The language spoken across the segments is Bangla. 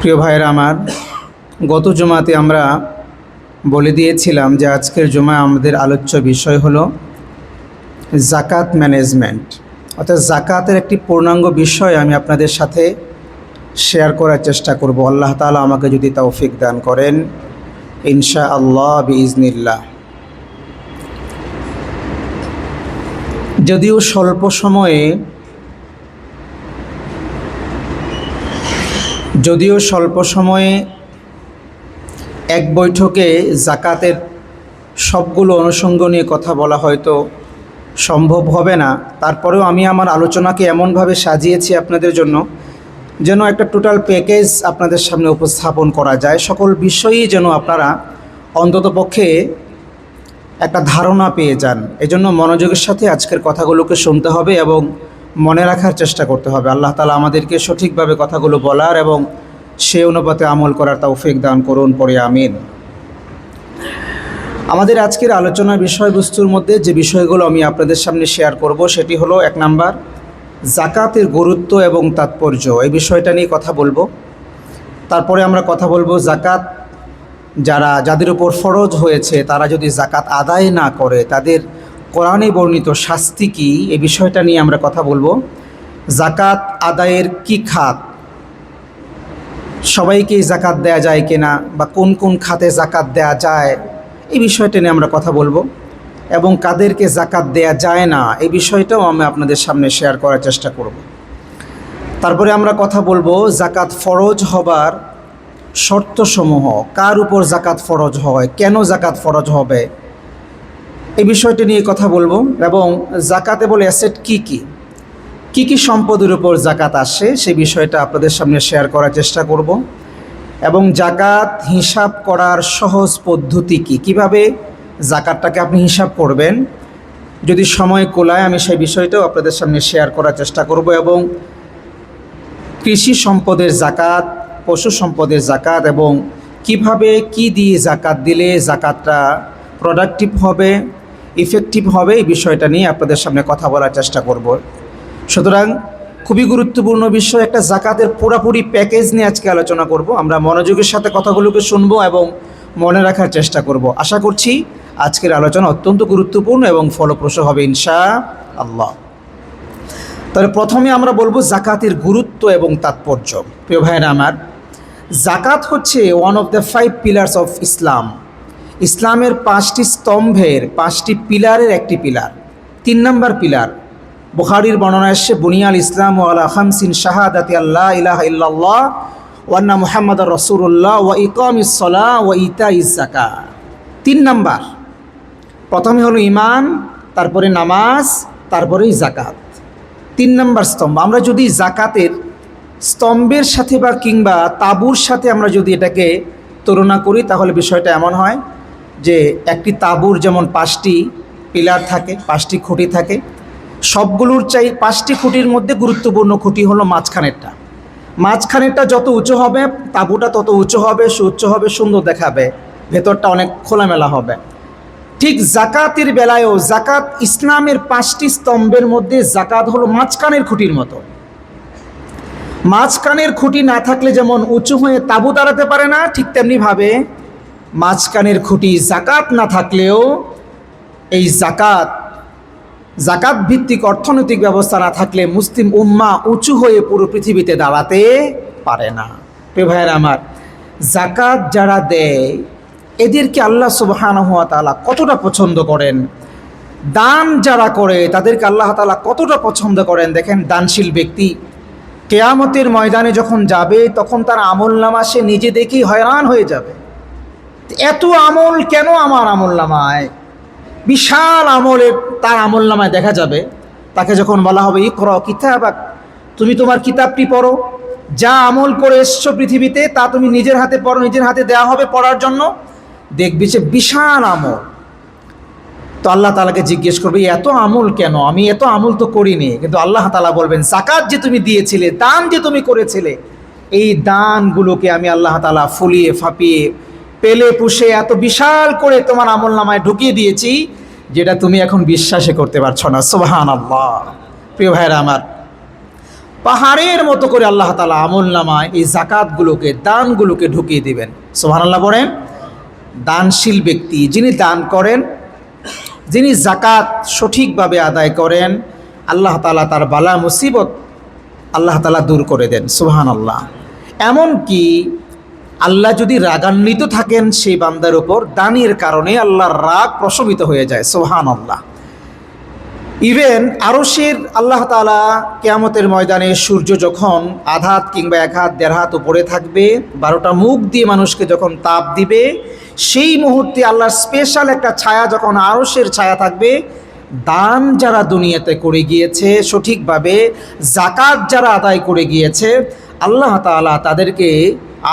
প্রিয় ভাইয়েরা আমার, গত জুমাতে আমরা বলে দিয়েছিলাম যে আজকের জুমায় আমাদের আলোচ্য বিষয় হলো জাকাত ম্যানেজমেন্ট, অর্থাৎ জাকাতের একটি পূর্ণাঙ্গ বিষয় আমি আপনাদের সাথে শেয়ার করার চেষ্টা করব। আল্লাহ তাআলা আমাকে যদি তৌফিক দান করেন ইনশাআল্লাহ বিইজনিল্লাহ। যদিও স্বল্প সময়ে এক বৈঠকে জাকাতের সবগুলো অনুষঙ্গ নিয়ে কথা বলা হয়তো সম্ভব হবে না, তারপরেও আমি আমার আলোচনাকে এমনভাবে সাজিয়েছি আপনাদের জন্য যেন একটা টোটাল প্যাকেজ আপনাদের সামনে উপস্থাপন করা যায়। সকল বিষয়ই যেন আপনারা অন্ততপক্ষে একটা ধারণা পেয়ে যান। এজন্য মনোযোগের সাথে আজকের কথাগুলোকে শুনতে হবে এবং মনে রাখার চেষ্টা করতে হবে। আল্লাহ তাআলা আমাদেরকে সঠিকভাবে কথাগুলো বলার এবং সে অনুপাতে আমল করার তৌফিক দান করুন, পড়ে আমিন। আমাদের আজকের আলোচনার বিষয়বস্তুর মধ্যে যে বিষয়গুলো আমি আপনাদের সামনে শেয়ার করব সেটি হলো, 1 নাম্বার, জাকাতের গুরুত্ব এবং তাৎপর্য। এই বিষয়টা নিয়ে কথা বলবো। তারপরে আমরা কথা বলবো জাকাত যাদের উপর ফরজ হয়েছে তারা যদি জাকাত আদায় না করে তাদের কোরআনে বর্ণিত শাস্তি কী, এই বিষয়টা নিয়ে আমরা কথা বলবো। জাকাত আদায়ের কি খাত, সবাইকেই জাকাত দেয়া যায় কিনা, বা কোন কোন খাতে জাকাত দেয়া যায়, এই বিষয়টা নিয়ে আমরা কথা বলবো। এবং কাদেরকে জাকাত দেয়া যায় না এই বিষয়টাও আমি আপনাদের সামনে শেয়ার করার চেষ্টা করব। তারপরে আমরা কথা বলবো জাকাত ফরজ হবার শর্তসমূহ, কার উপর জাকাত ফরজ হয়, কেন জাকাত ফরজ হবে, এই বিষয়টি নিয়ে কথা বলবো। এবং জাকাতেবল অ্যাসেট কি কি সম্পদের উপর জাকাত আসে সেই বিষয়টা আপনাদের সামনে শেয়ার করার চেষ্টা করব। এবং জাকাত হিসাব করার সহজ পদ্ধতি কিভাবে জাকাতটাকে আপনি হিসাব করবেন, যদি সময় কোলায় আমি সেই বিষয়টাও আপনাদের সামনে শেয়ার করার চেষ্টা করব। এবং কৃষি সম্পদের জাকাত, পশু সম্পদের জাকাত, এবং কিভাবে কি দিয়ে জাকাত দিলে জাকাতটা প্রোডাক্টিভ হবে, ইফেক্টিভ হবে, এই বিষয়টা নিয়ে আপনাদের সামনে কথা বলার চেষ্টা করব। সুতরাং খুবই গুরুত্বপূর্ণ বিষয়, একটা জাকাতের পুরোপুরি প্যাকেজ নিয়ে আজকে আলোচনা করব। আমরা মনোযোগের সাথে কথাগুলোকে শুনবো এবং মনে রাখার চেষ্টা করব। আশা করছি আজকের আলোচনা অত্যন্ত গুরুত্বপূর্ণ এবং ফলপ্রসূ হবে ইনশাআল্লাহ। তাহলে প্রথমে আমরা বলবো জাকাতের গুরুত্ব এবং তাৎপর্য। প্রিয় ভাইরা আমার, জাকাত হচ্ছে one of the 5 pillars of Islam. ইসলামের 5টি স্তম্ভের 5টি পিলারের একটি পিলার। 3 নম্বর পিলার, বুখারীর বর্ণনা এসেছে, বুনিয়াল ইসলাম আলা খামসিন শাহাদাতি আল্লা ইলাহা ইল্লাল্লাহ ওয়া আন্না মুহাম্মাদার রাসূলুল্লাহ ওয়া ইকামিস সালাহ ওয়া ইতাইজ যাকাত। 3 নাম্বার, প্রথমে হলো ঈমান, তারপরে নামাজ, তারপরেই জাকাত। 3 নম্বর স্তম্ভ। আমরা যদি জাকাতের স্তম্ভের সাথে বা কিংবা তাঁবুর সাথে আমরা যদি এটাকে তুলনা করি তাহলে বিষয়টা এমন হয় যে একটি তাঁবুর যেমন 5টি পিলার থাকে, 5টি খুঁটি থাকে, সবগুলোর 5টি খুঁটির মধ্যে গুরুত্বপূর্ণ খুঁটি হলো মাঝখানেরটা যত উঁচু হবে তাঁবুটা তত উঁচু হবে, সুউচ্চ হবে, সুন্দর দেখাবে, ভেতরটা অনেক খোলামেলা হবে। ঠিক জাকাতের বেলায়ও জাকাত ইসলামের 5টি স্তম্ভের মধ্যে জাকাত হলো মাঝখানের খুঁটির মতো। মাঝখানের খুঁটি না থাকলে যেমন উঁচু হয়ে তাঁবু দাঁড়াতে পারে না, ঠিক তেমনিভাবে মাঝখানের খুঁটি জাকাত না থাকলেও এই জাকাত ভিত্তিক অর্থনৈতিক ব্যবস্থা না থাকলে মুসলিম উম্মাহ উঁচু হয়ে পুরো পৃথিবীতে দাঁড়াতে পারে না। প্রিয় ভাইয়েরা আমার, জাকাত যারা দেয় এদেরকে আল্লাহ সুবহানাহু ওয়া তাআলা কতটা পছন্দ করেন, দান যারা করে তাদেরকে আল্লাহ তাআলা কতটা পছন্দ করেন। দেখেন, দানশীল ব্যক্তি কিয়ামতের ময়দানে যখন যাবে তখন তার আমলনামা সে নিজে দেখেই হয়রান হয়ে যাবে। এত আমল কেন আমার আমলনামায়? বিশাল আমলে তার আমলনামায় দেখা যাবে। তাকে যখন বলা হবে ইকরা কিতাবাক, তুমি তোমার কিতাবটি পড়ো, যা আমল করে এসছো পৃথিবীতে তা তুমি নিজের হাতে পড়ো, নিজের হাতে দেওয়া হবে পড়ার জন্য। দেখবি যে বিশাল আমল। তো আল্লাহ তাআলাকে জিজ্ঞেস করবে এত আমল কেন? আমি এত আমল তো করিনি। কিন্তু আল্লাহ তাআলা বলবেন জাকাত যে তুমি দিয়েছিলে, দান যে তুমি করেছিলে, এই দানগুলোকে আমি আল্লাহ তাআলা ফুলিয়ে ফাঁপিয়ে পেলে পুষে এত বিশাল করে তোমার আমলনামায় ঢুকিয়ে দিয়েছি যেটা তুমি এখন বিশ্বাসই করতে পারছো না। সুবহানাল্লাহ। প্রিয় ভাইরা আমার, পাহাড়ের মতো করে আল্লাহ তাআলা আমলনামায় এই জাকাতগুলোকে, দানগুলোকে ঢুকিয়ে দিবেন। সুবহানাল্লাহ বলেন। দানশীল ব্যক্তি যিনি দান করেন, যিনি জাকাত সঠিকভাবে আদায় করেন, আল্লাহ তাআলা তার বালা মুসিবত আল্লাহ তাআলা দূর করে দেন। সুবহানাল্লাহ। এমনকি আল্লাহ যদি রাগান্বিত থাকেন সেই বান্দার উপর, দানের কারণে আল্লাহর রাগ প্রশমিত হয়ে যায়। সুবহানাল্লাহ। ইভেন আরশের আল্লাহ তাআলা কিয়ামতের ময়দানে সূর্য যখন আধা হাত কিংবা এক হাত দেড় হাত উপরে থাকবে, 12টা মুখ দিয়ে মানুষকে যখন তাপ দিবে, সেই মুহূর্তে আল্লাহর স্পেশাল একটা ছায়া, যখন আরশের ছায়া থাকবে, দান যারা দুনিয়াতে করে গিয়েছে সঠিকভাবে, জাকাত যারা আদায় করে গিয়েছে, আল্লাহ তাআলা তাদেরকে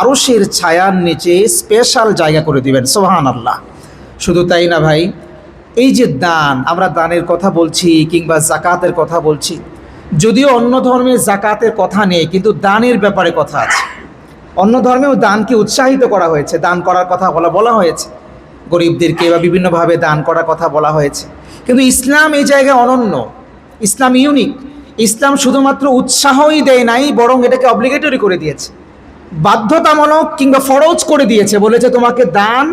আরশের ছায়ার নিচে স্পেশাল জায়গা করে দিবেন। সুবহানাল্লাহ। শুধু তাই না ভাই, এই যে দান, আমরা দানের কথা বলছি কিংবা জাকাতের কথা বলছি, যদিও অন্য ধর্মে জাকাতের কথা নেই, কিন্তু দানের ব্যাপারে কথা আছে। অন্য ধর্মেও দানকে উৎসাহিত করা হয়েছে, দান করার কথা বলা হয়েছে, গরিবদেরকে বা বিভিন্নভাবে দান করার কথা বলা হয়েছে। কিন্তু ইসলাম এই জায়গায় অনন্য, ইসলাম ইউনিক। ইসলাম শুধুমাত্র উৎসাহই দেয় নাই, বরং এটাকে অব্লিগেটরি করে দিয়েছে, বাধ্যতামূলক কিংবা ফরজ করে দিয়েছে। বলেছে তোমাকে দান,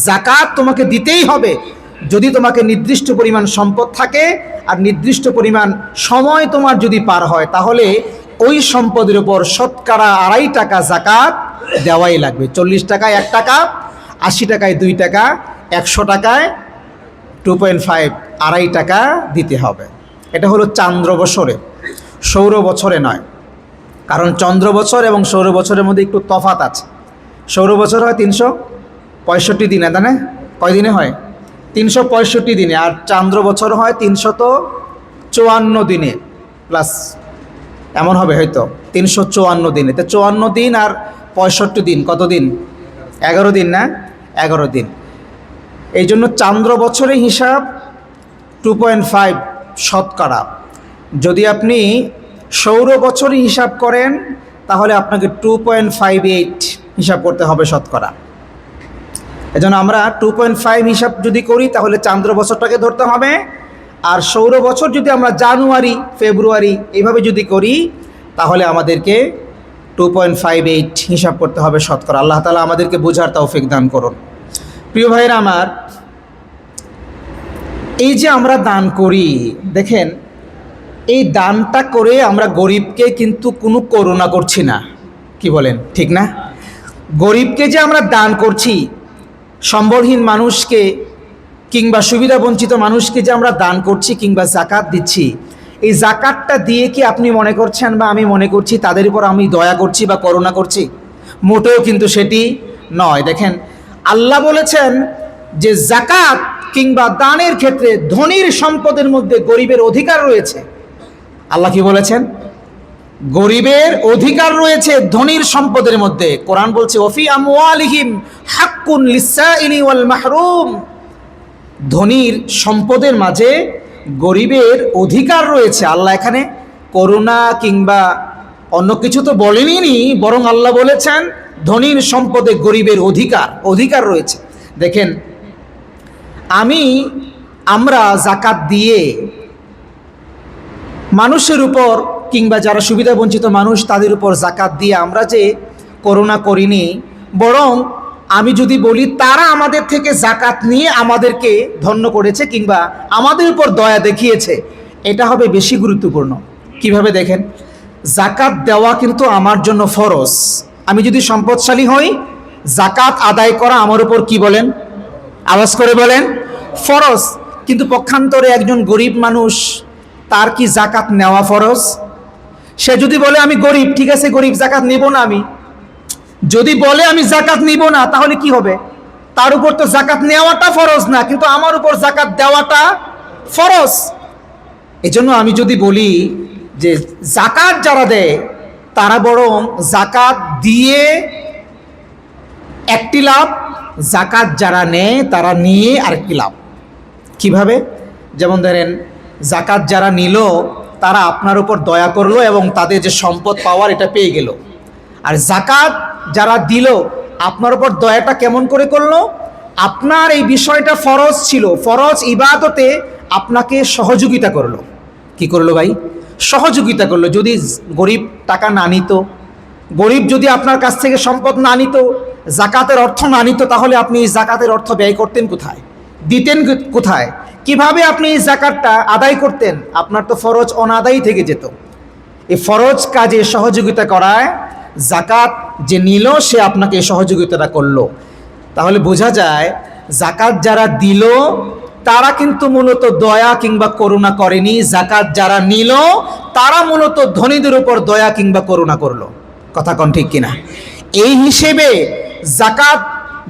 জাকাত তোমাকে দিতেই হবে, যদি তোমাকে নির্দিষ্ট পরিমাণ সম্পদ থাকে আর নির্দিষ্ট পরিমাণ সময় তোমার যদি পার হয়, তাহলে ওই সম্পদের উপর শতকরা 2.5 টাকা জাকাত দেওয়াই লাগবে। 40 টাকায় 1 টাকা, 80 টাকায় 2 টাকা, 100 টাকায় 2.5, 2.5 টাকা দিতে হবে। এটা হলো চান্দ্র বছরে, সৌর বছরে নয়। কারণ চন্দ্র বছর এবং সৌর বছরের মধ্যে একটু তফাৎ আছে। সৌর বছর হয় 365 দিনে, তাই না? কয় দিনে হয়? 365 দিনে। আর চান্দ্র বছর হয় 354 দিনে প্লাস, এমন হবে হয়তো 354 দিনে। তো 54 দিন আর 65 দিন, কত দিন? 11 দিন না? 11 দিন। এই জন্য চান্দ্র বছরে হিসাব 2.5 শতকরা। যদি আপনি সৌর বছরে হিসাব করেন, তাহলে আপনাকে 2.58 হিসাব করতে হবে শতকরা। এজন্য আমরা 2.5 হিসাব যদি করি, তাহলে চান্দ্র বছরটাকে ধরতে হবে। আর সৌর বছর যদি আমরা জানুয়ারি, ফেব্রুয়ারি এইভাবে যদি করি, তাহলে আমাদেরকে 2.58 হিসাব করতে হবে শতকরা। আল্লাহ তাআলা আমাদেরকে বোঝার তৌফিক দান করুন। প্রিয় ভাইরা আমার, এই যে আমরা দান করি, দেখেন এই দানটা করে আমরা গরিবকে কিন্তু কোনো করুণা করছি না। কি বলেন, ঠিক না? গরিবকে যে আমরা দান করছি, সম্বলহীন মানুষকে কিংবা সুবিধা বঞ্চিত মানুষকে যে আমরা দান করছি কিংবা জাকাত দিচ্ছি, এই জাকাতটা দিয়ে কি আপনি মনে করছেন বা আমি মনে করছি তাদের উপর আমি দয়া করছি বা করুণা করছি? মোটেও কিন্তু সেটি নয়। দেখেন আল্লাহ বলেছেন যে জাকাত কিংবা দানের ক্ষেত্রে ধনীর সম্পদের মধ্যে গরিবের অধিকার রয়েছে। আল্লাহ কি বলেছেন? গরিবের অধিকার রয়েছে ধনীর সম্পদের মধ্যে। কোরআন বলছে ওফি আমওয়ালিহিম হাক্কুন লিসসাইলি ওয়াল মাহরুম। ধনীর সম্পদের মাঝে গরিবের অধিকার রয়েছে। আল্লাহ এখানে করুণা কিংবা অন্য কিছু তো বলেনি, বরং আল্লাহ বলেছেন ধনীর সম্পদে গরিবের অধিকার রয়েছে। দেখেন আমরা জাকাত দিয়ে মানুষের উপর কিংবা যারা সুবিধা বঞ্চিত মানুষ তাদের উপর জাকাত দিয়ে আমরা যে করুণা করিনি, বরং আমি যদি বলি তারা আমাদের থেকে জাকাত নিয়ে আমাদেরকে ধন্য করেছে কিংবা আমাদের উপর দয়া দেখিয়েছে, এটা হবে বেশি গুরুত্বপূর্ণ। কিভাবে দেখেন, জাকাত দেওয়া কিন্তু আমার জন্য ফরজ। আমি যদি সম্পদশালী হই, জাকাত আদায় করা আমার উপর কি বলেন, আওয়াজ করে বলেন, ফরজ। কিন্তু পক্ষান্তরে একজন গরিব মানুষ, তার কি জাকাত নেওয়া ফরজ? সে যদি বলে আমি গরিব, ঠিক আছে গরিব, জাকাত নিব না। আমি যদি বলে আমি জাকাত নিব না, তাহলে কি হবে? তার উপর তো জাকাত নেওয়াটা ফরজ না, কিন্তু আমার উপর জাকাত দেওয়াটা ফরজ। এজন্য আমি যদি বলি যে জাকাত যারা দেয় তারা বরং জাকাত দিয়ে একটি লাভ, জাকাত যারা নেয় তারা নিয়ে আরেকটি লাভ। কিভাবে? যেমন ধরেন জাকাত যারা নিল তারা আপনার উপর দয়া করলো এবং তাদের যে সম্পদ পাওয়ার এটা পেয়ে গেল। আর জাকাত যারা দিল আপনার উপর দয়াটা কেমন করে করলো? আপনার এই বিষয়টা ফরজ ছিল, ফরজ ইবাদতে আপনাকে সহযোগিতা করলো। কি করলো ভাই? সহযোগিতা করলো। যদি গরিব টাকা না নিত, গরিব যদি আপনার কাছ থেকে সম্পদ না নিত, জাকাতের অর্থ না নিত, তাহলে আপনি এই জাকাতের অর্থ ব্যয় করতেন কোথায়, দিতেন কোথায়, কিভাবে আপনি এই জাকাতটা আদায় করতেন? আপনার তো ফরজ অনাদায়ী থেকে যেত। এই ফরজ কাজে সহযোগিতা করায় জাকাত যে নিল সে আপনাকে সহযোগিতাটা করলো। তাহলে বোঝা যায় জাকাত যারা দিল তারা কিন্তু মূলত দয়া কিংবা করুণা করেনি, জাকাত যারা নিল তারা মূলত ধনীদের উপর দয়া কিংবা করুণা করলো। কথা কোন ঠিক কিনা? এই হিসেবে জাকাত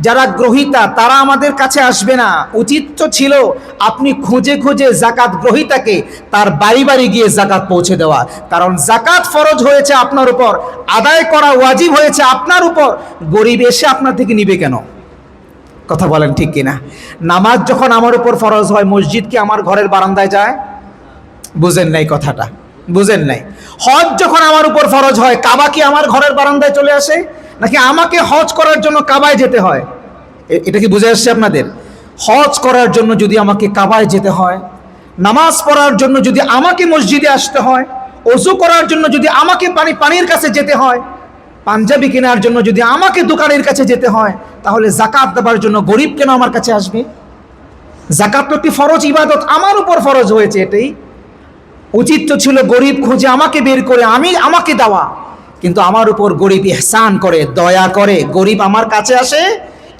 যারা গ্রহীতা তারা আমাদের কাছে আসবে না। উচিত তো ছিল আপনি খুঁজে খুঁজে জাকাত গ্রহীতাকে তার বাড়ি বাড়ি গিয়ে জাকাত পৌঁছে দেওয়া। কারণ জাকাত ফরজ হয়েছে আপনার উপর, আদায় করা ওয়াজিব হয়েছে আপনার উপর। গরিব এসে আপনার থেকে নিবে কেন? কথা বলেন ঠিক কিনা? নামাজ যখন আমার উপর ফরজ হয়, মসজিদ কি আমার ঘরের বারান্দায় যায়? বুঝেন নাই কথাটা, বুঝেন নাই। হজ যখন আমার উপর ফরজ হয়, কাবা কি আমার ঘরের বারান্দায় চলে আসে, নাকি আমাকে হজ করার জন্য কাবায় যেতে হয়? এটা কি বুঝে আসছে আপনাদের? হজ করার জন্য যদি আমাকে কাবায় যেতে হয়, নামাজ পড়ার জন্য যদি আমাকে মসজিদে আসতে হয়, ওযু করার জন্য যদি আমাকে পানির কাছে যেতে হয়, পাঞ্জাবি কেনার জন্য যদি আমাকে দোকানের কাছে যেতে হয়, তাহলে জাকাত দেওয়ার জন্য গরিব কেন আমার কাছে আসবে? জাকাত একটি ফরজ ইবাদত, আমার উপর ফরজ হয়েছে। এটাই উচিত তো ছিল গরিব খুঁজে আমাকে বের করে আমাকে দেওয়া। কিন্তু আমার উপর গরিব ইহসান করে, দয়া করে, গরিব আমার কাছে আসে,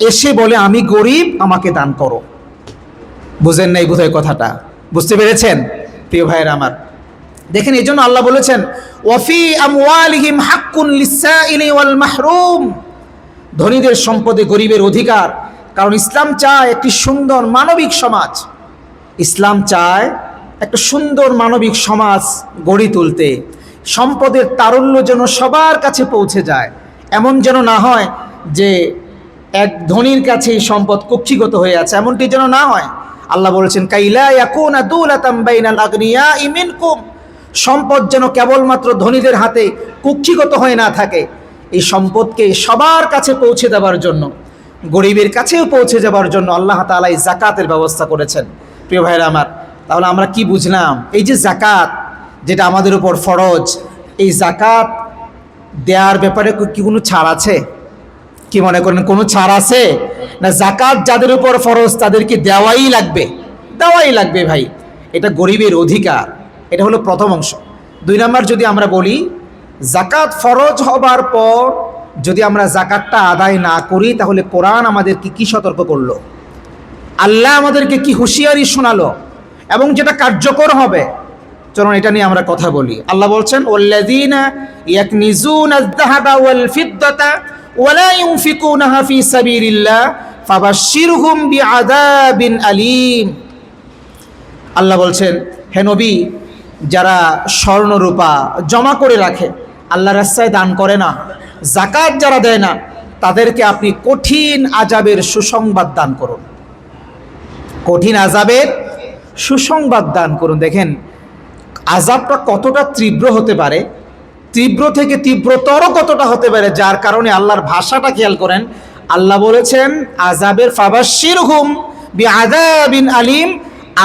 এসে বলে আমি গরিব, আমাকে দান করো। বুঝেন নাই বোধহয় কথাটা? বুঝতে পেরেছেন প্রিয় ভাইয়েরা আমার? দেখেন, এই জন্য আল্লাহ বলেছেন ওয়াফি আমওয়ালিহিম হাক্কুন লিসসাইলি ওয়াল মাহরুম, ধনীদের সম্পদে গরিবের অধিকার। কারণ ইসলাম চায় একটি সুন্দর মানবিক সমাজ। ইসলাম চায় একটা সুন্দর মানবিক সমাজ গড়ে তুলতে। সম্পদের তারল্য যেন সবার কাছে পৌঁছে যায়, এমন যেন না হয় যে এক ধনীর কাছেই সম্পদ কক্ষিগত হয়ে আছে, এমনটি যেন না হয়। আল্লাহ বলেছেন কাইলা ইয়াকুনা দুলাতাম বাইনাল আগনিয়াই মিনকুম, সম্পদ যেন কেবলমাত্র ধনীদের হাতে কক্ষিগত হয়ে না থাকে। এই সম্পদকে সবার কাছে পৌঁছে দেওয়ার জন্য, গরিবের কাছেও পৌঁছে যাবার জন্য আল্লাহ তাআলা এই জাকাতের ব্যবস্থা করেছেন। প্রিয় ভাইরা আমার, তাহলে আমরা কি বুঝলাম? এই যে জাকাত যেটা আমাদের উপর ফরজ, এই জাকাত দেওয়ার ব্যাপারে কি কোনো ছাড় আছে? কি মনে করেন কোনো ছাড় আছে? না, জাকাত যাদের উপর ফরজ তাদেরকে দেওয়াই লাগবে, দেওয়াই লাগবে ভাই। এটা গরিবের অধিকার। এটা হলো প্রথম অংশ। 2 নম্বর, যদি আমরা বলি জাকাত ফরজ হবার পর যদি আমরা জাকাতটা আদায় না করি, তাহলে কোরআন আমাদেরকে কি সতর্ক করলো, আল্লাহ আমাদেরকে কি হুঁশিয়ারি শোনালো, এবং যেটা কার্যকর হবে। চলুন এটা নিয়ে আমরা কথা বলি। আল্লাহ বলছেন ওয়াল্লাযীনা ইয়াকনিজুনা আয-যাহাবা ওয়াল ফিদ্দাতা ওয়া লা ইউনফিকুনাহা ফী সাবিলিল্লাহ ফাবাশশিরহুম বিআযাবিন আলীম। আল্লাহ বলছেন, হে নবী, যারা স্বর্ণ রূপা জমা করে রাখে, আল্লাহর রাস্তায় দান করে না, জাকাত যারা দেয় না, তাদেরকে আপনি কঠিন আযাবের সুসংবাদ দান করুন। কঠিন আযাবের সুসংবাদ দান করুন। দেখেন আযাবটা কতটা তীব্র হতে পারে, তীব্র থেকে তীব্রতর কতটা হতে পারে, যার কারণে আল্লাহর ভাষাটা খেয়াল করেন। আল্লাহ বলেছেন আযাবের ফাবাশশিরহুম বিআযাবিন আলীম,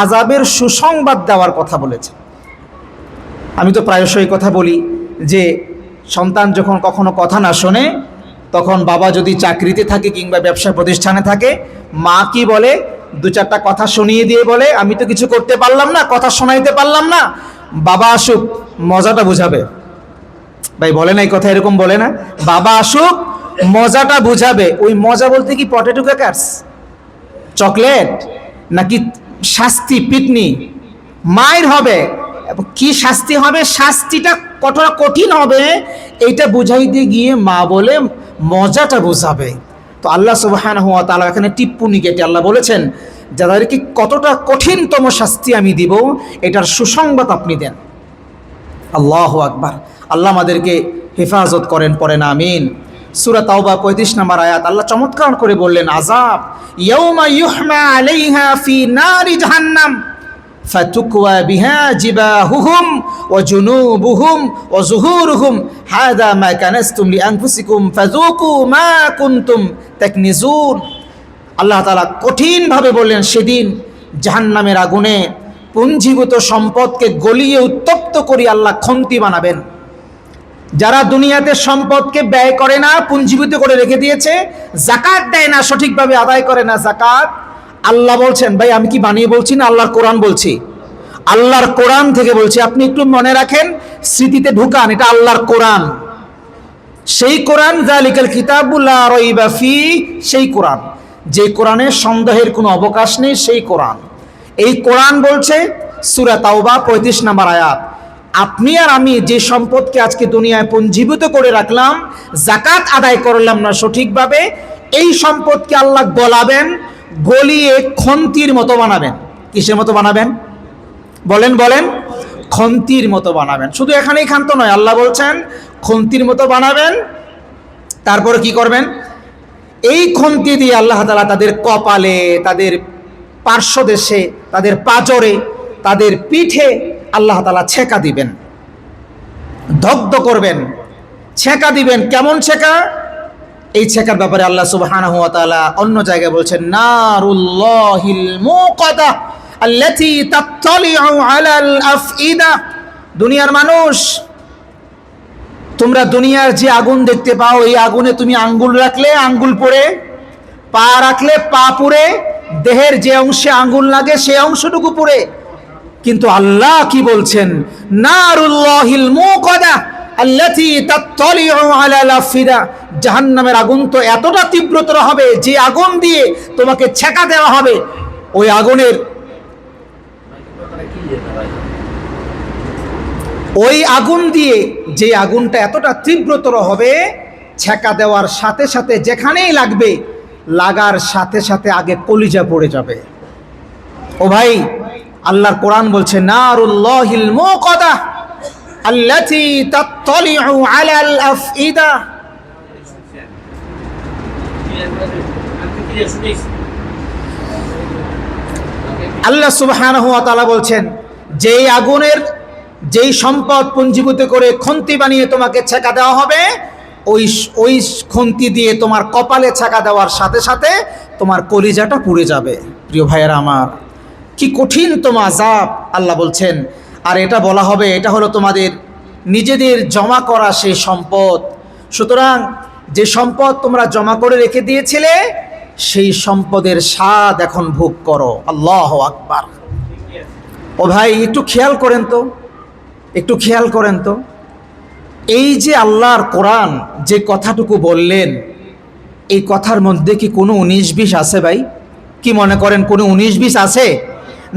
আযাবের সুসংবাদ দেওয়ার কথা বলেছেন। আমি তো প্রায়শই কথা বলি যে সন্তান যখন কখনো কথা না শোনে, তখন বাবা যদি চাকরিতে থাকে কিংবা ব্যবসা প্রতিষ্ঠানে থাকে, মা কি বলে, 2-4টা কথা শুনিয়ে দিয়ে বলে আমি তো কিছু করতে পারলাম না, কথা শোনাইতে পারলাম না, বাবা আসুক মজাটা বুঝাবে। ভাই বলে না এই কথা, এরকম বলে না? বাবা আসুক মজাটা বুঝাবে। ওই মজা বলতে কি পটেটো ক্র্যাকার্স, চকলেট, নাকি শাস্তি, পিটনি, মায়ের হবে? কি শাস্তি হবে, শাস্তিটা কতটা কঠিন হবে, এইটা বুঝাইতে গিয়ে মা বলে মজাটা বোঝাবে। তো আল্লাহ সুবহানাহু ওয়া তাআলা এখানে টিপ্পনি কেটে আল্লাহ বলেছেন যাদেরকে কতটা কঠিনতম শাস্তি আমি দিব, এটার সুসংবাদ আপনি দেন। আল্লাহু আকবার। আল্লাহ আমাদেরকে হেফাজত করেন, পড়েন আমিন। সূরা তাওবা 35 নম্বর আয়াত আল্লাহ চমৎকার করে বললেন আযাব, ইয়াউমা ইউহমা আলাইহা ফি নারি জাহান্নাম ফাতুকওয়া বিহা জিবাহুহুম ওয়া জুনুবুহুম ওয়া যুহুরুহুম হাযা মা কানাসতুম লিআনফুসিকুম ফাযুকু মা কুনতুম তাকনিজুন। আল্লাহ তাআলা কঠিনভাবে বললেন সেদিন জাহান্নামের আগুনে পুঞ্জীভূত সম্পদকে গলিয়ে উত্তপ্ত করে আল্লাহ খন্তি বানাবেন। যারা দুনিয়াতে সম্পদকে ব্যয় করে না, পুঞ্জীভূত করে রেখে দিয়েছে, যাকাত দেয় না, সঠিকভাবে আদায় করে না যাকাত, আল্লাহ বলছেন, ভাই আমি কি বানিয়ে বলছি না আল্লাহর কোরআন বলছি? আল্লাহর কোরআন থেকে বলছি, আপনি একটু মনে রাখেন, স্মৃতিতে ঢুকান, এটা আল্লাহর কোরআন। সেই কোরআন, যালিকাল কিতাবুল লা রাইবা ফি, সেই কোরআন, যে কোরআনে সন্দেহের কোনো অবকাশ নেই, সেই কোরআন। এই কোরআন বলছে সূরা তাওবা 35 নম্বর আয়াত, আপনি আর আমি যে সম্পদকে আজকে দুনিয়ায় পুঞ্জীভূত করে রাখলাম, যাকাত আদায় করলাম না সঠিকভাবে, এই সম্পদকে আল্লাহ গলাবেন, গলিয়ে খন্তির মতো বানাবেন। কিসের মতো বানাবেন? বলেন বলেন। খন্তির মতো বানাবেন। শুধু এখানেই ক্ষান্ত নয়, আল্লাহ বলছেন খন্তির মতো বানাবেন। তারপরে কি করবেন? এই খন্তি দিয়ে আল্লাহ তাআলা তাদের কপালে, তাদের পার্শ্বদেশে, তাদের পাঁজরে, তাদের পিঠে আল্লাহ তাআলা ছেকা দিবেন, দগ্ধ করবেন, ছেকা দিবেন। কেমন ছেকা? এই ছেকার ব্যাপারে আল্লাহ সুবহানাহু ওয়া তাআলা অন্য জায়গায় বলছেন, নারুল্লাহিল মুকাদা আল্লাতী তাত্তালিউ আলাল আফইদা। দুনিয়ার মানুষ, তোমরা দুনিয়ার যে আগুন দেখতে পাও, এই আগুনে তুমি আঙ্গুল রাখলে আঙ্গুল পোড়ে, পা রাখলে পা পুড়ে, দেহের যে অংশে আঙ্গুল লাগে সে অংশটুকু পুড়ে। কিন্তু আল্লাহ কি বলছেন? নারুল্লাহিল মুকাদা আল্লাতী তাত্তালিউ আলাল আফইদা। জাহান্নামের আগুন তো এতটা তীব্রতর হবে, যে আগুন দিয়ে তোমাকে ছেকা দেওয়া হবে, ওই আগুনের, ওই আগুন দিয়ে, যে আগুনটা এতটা তীব্রতর হবে, ছেকা দেওয়ার সাথে সাথে যেখানেই লাগবে, লাগার সাথে সাথে আগে কলিজা পড়ে যাবে। ও ভাই, আল্লাহর কোরআন বলছে, নারুল্লাহিল মুকাদা আল্লাতী তাত্তালিউ আলাল আফইদা। আল্লাহ সুবহানাহু ওয়া তাআলা বলছেন, যেই আগুনের, যেই সম্পদ পুঞ্জীভূত করে খন্তি বানিয়ে তোমাকে ছেকা দেওয়া হবে, ওই খন্তি দিয়ে তোমার কপালে ছেকা দেওয়ার সাথে সাথে তোমার কলিজাটা পুড়ে যাবে। প্রিয় ভাইয়েরা আমার, কি কঠিন তোমার আযাব আল্লাহ বলছেন। আর এটা বলা হবে, এটা হলো তোমাদের নিজেদের জমা করা সেই সম্পদ। সুতরাং যে সম্পদ তোমরা জমা করে রেখে দিয়েছিলে, সেই সম্পদের স্বাদ এখন ভোগ করো। আল্লাহু আকবার। ও ভাই, একটু খেয়াল করেন তো, একটু খেয়াল করেন তো, এই যে আল্লাহর কোরআন যে কথাটুকু বললেন, এই কথার মধ্যে কি কোনো 19-20 আছে ভাই? কি মনে করেন কোনো 19-20 আছে?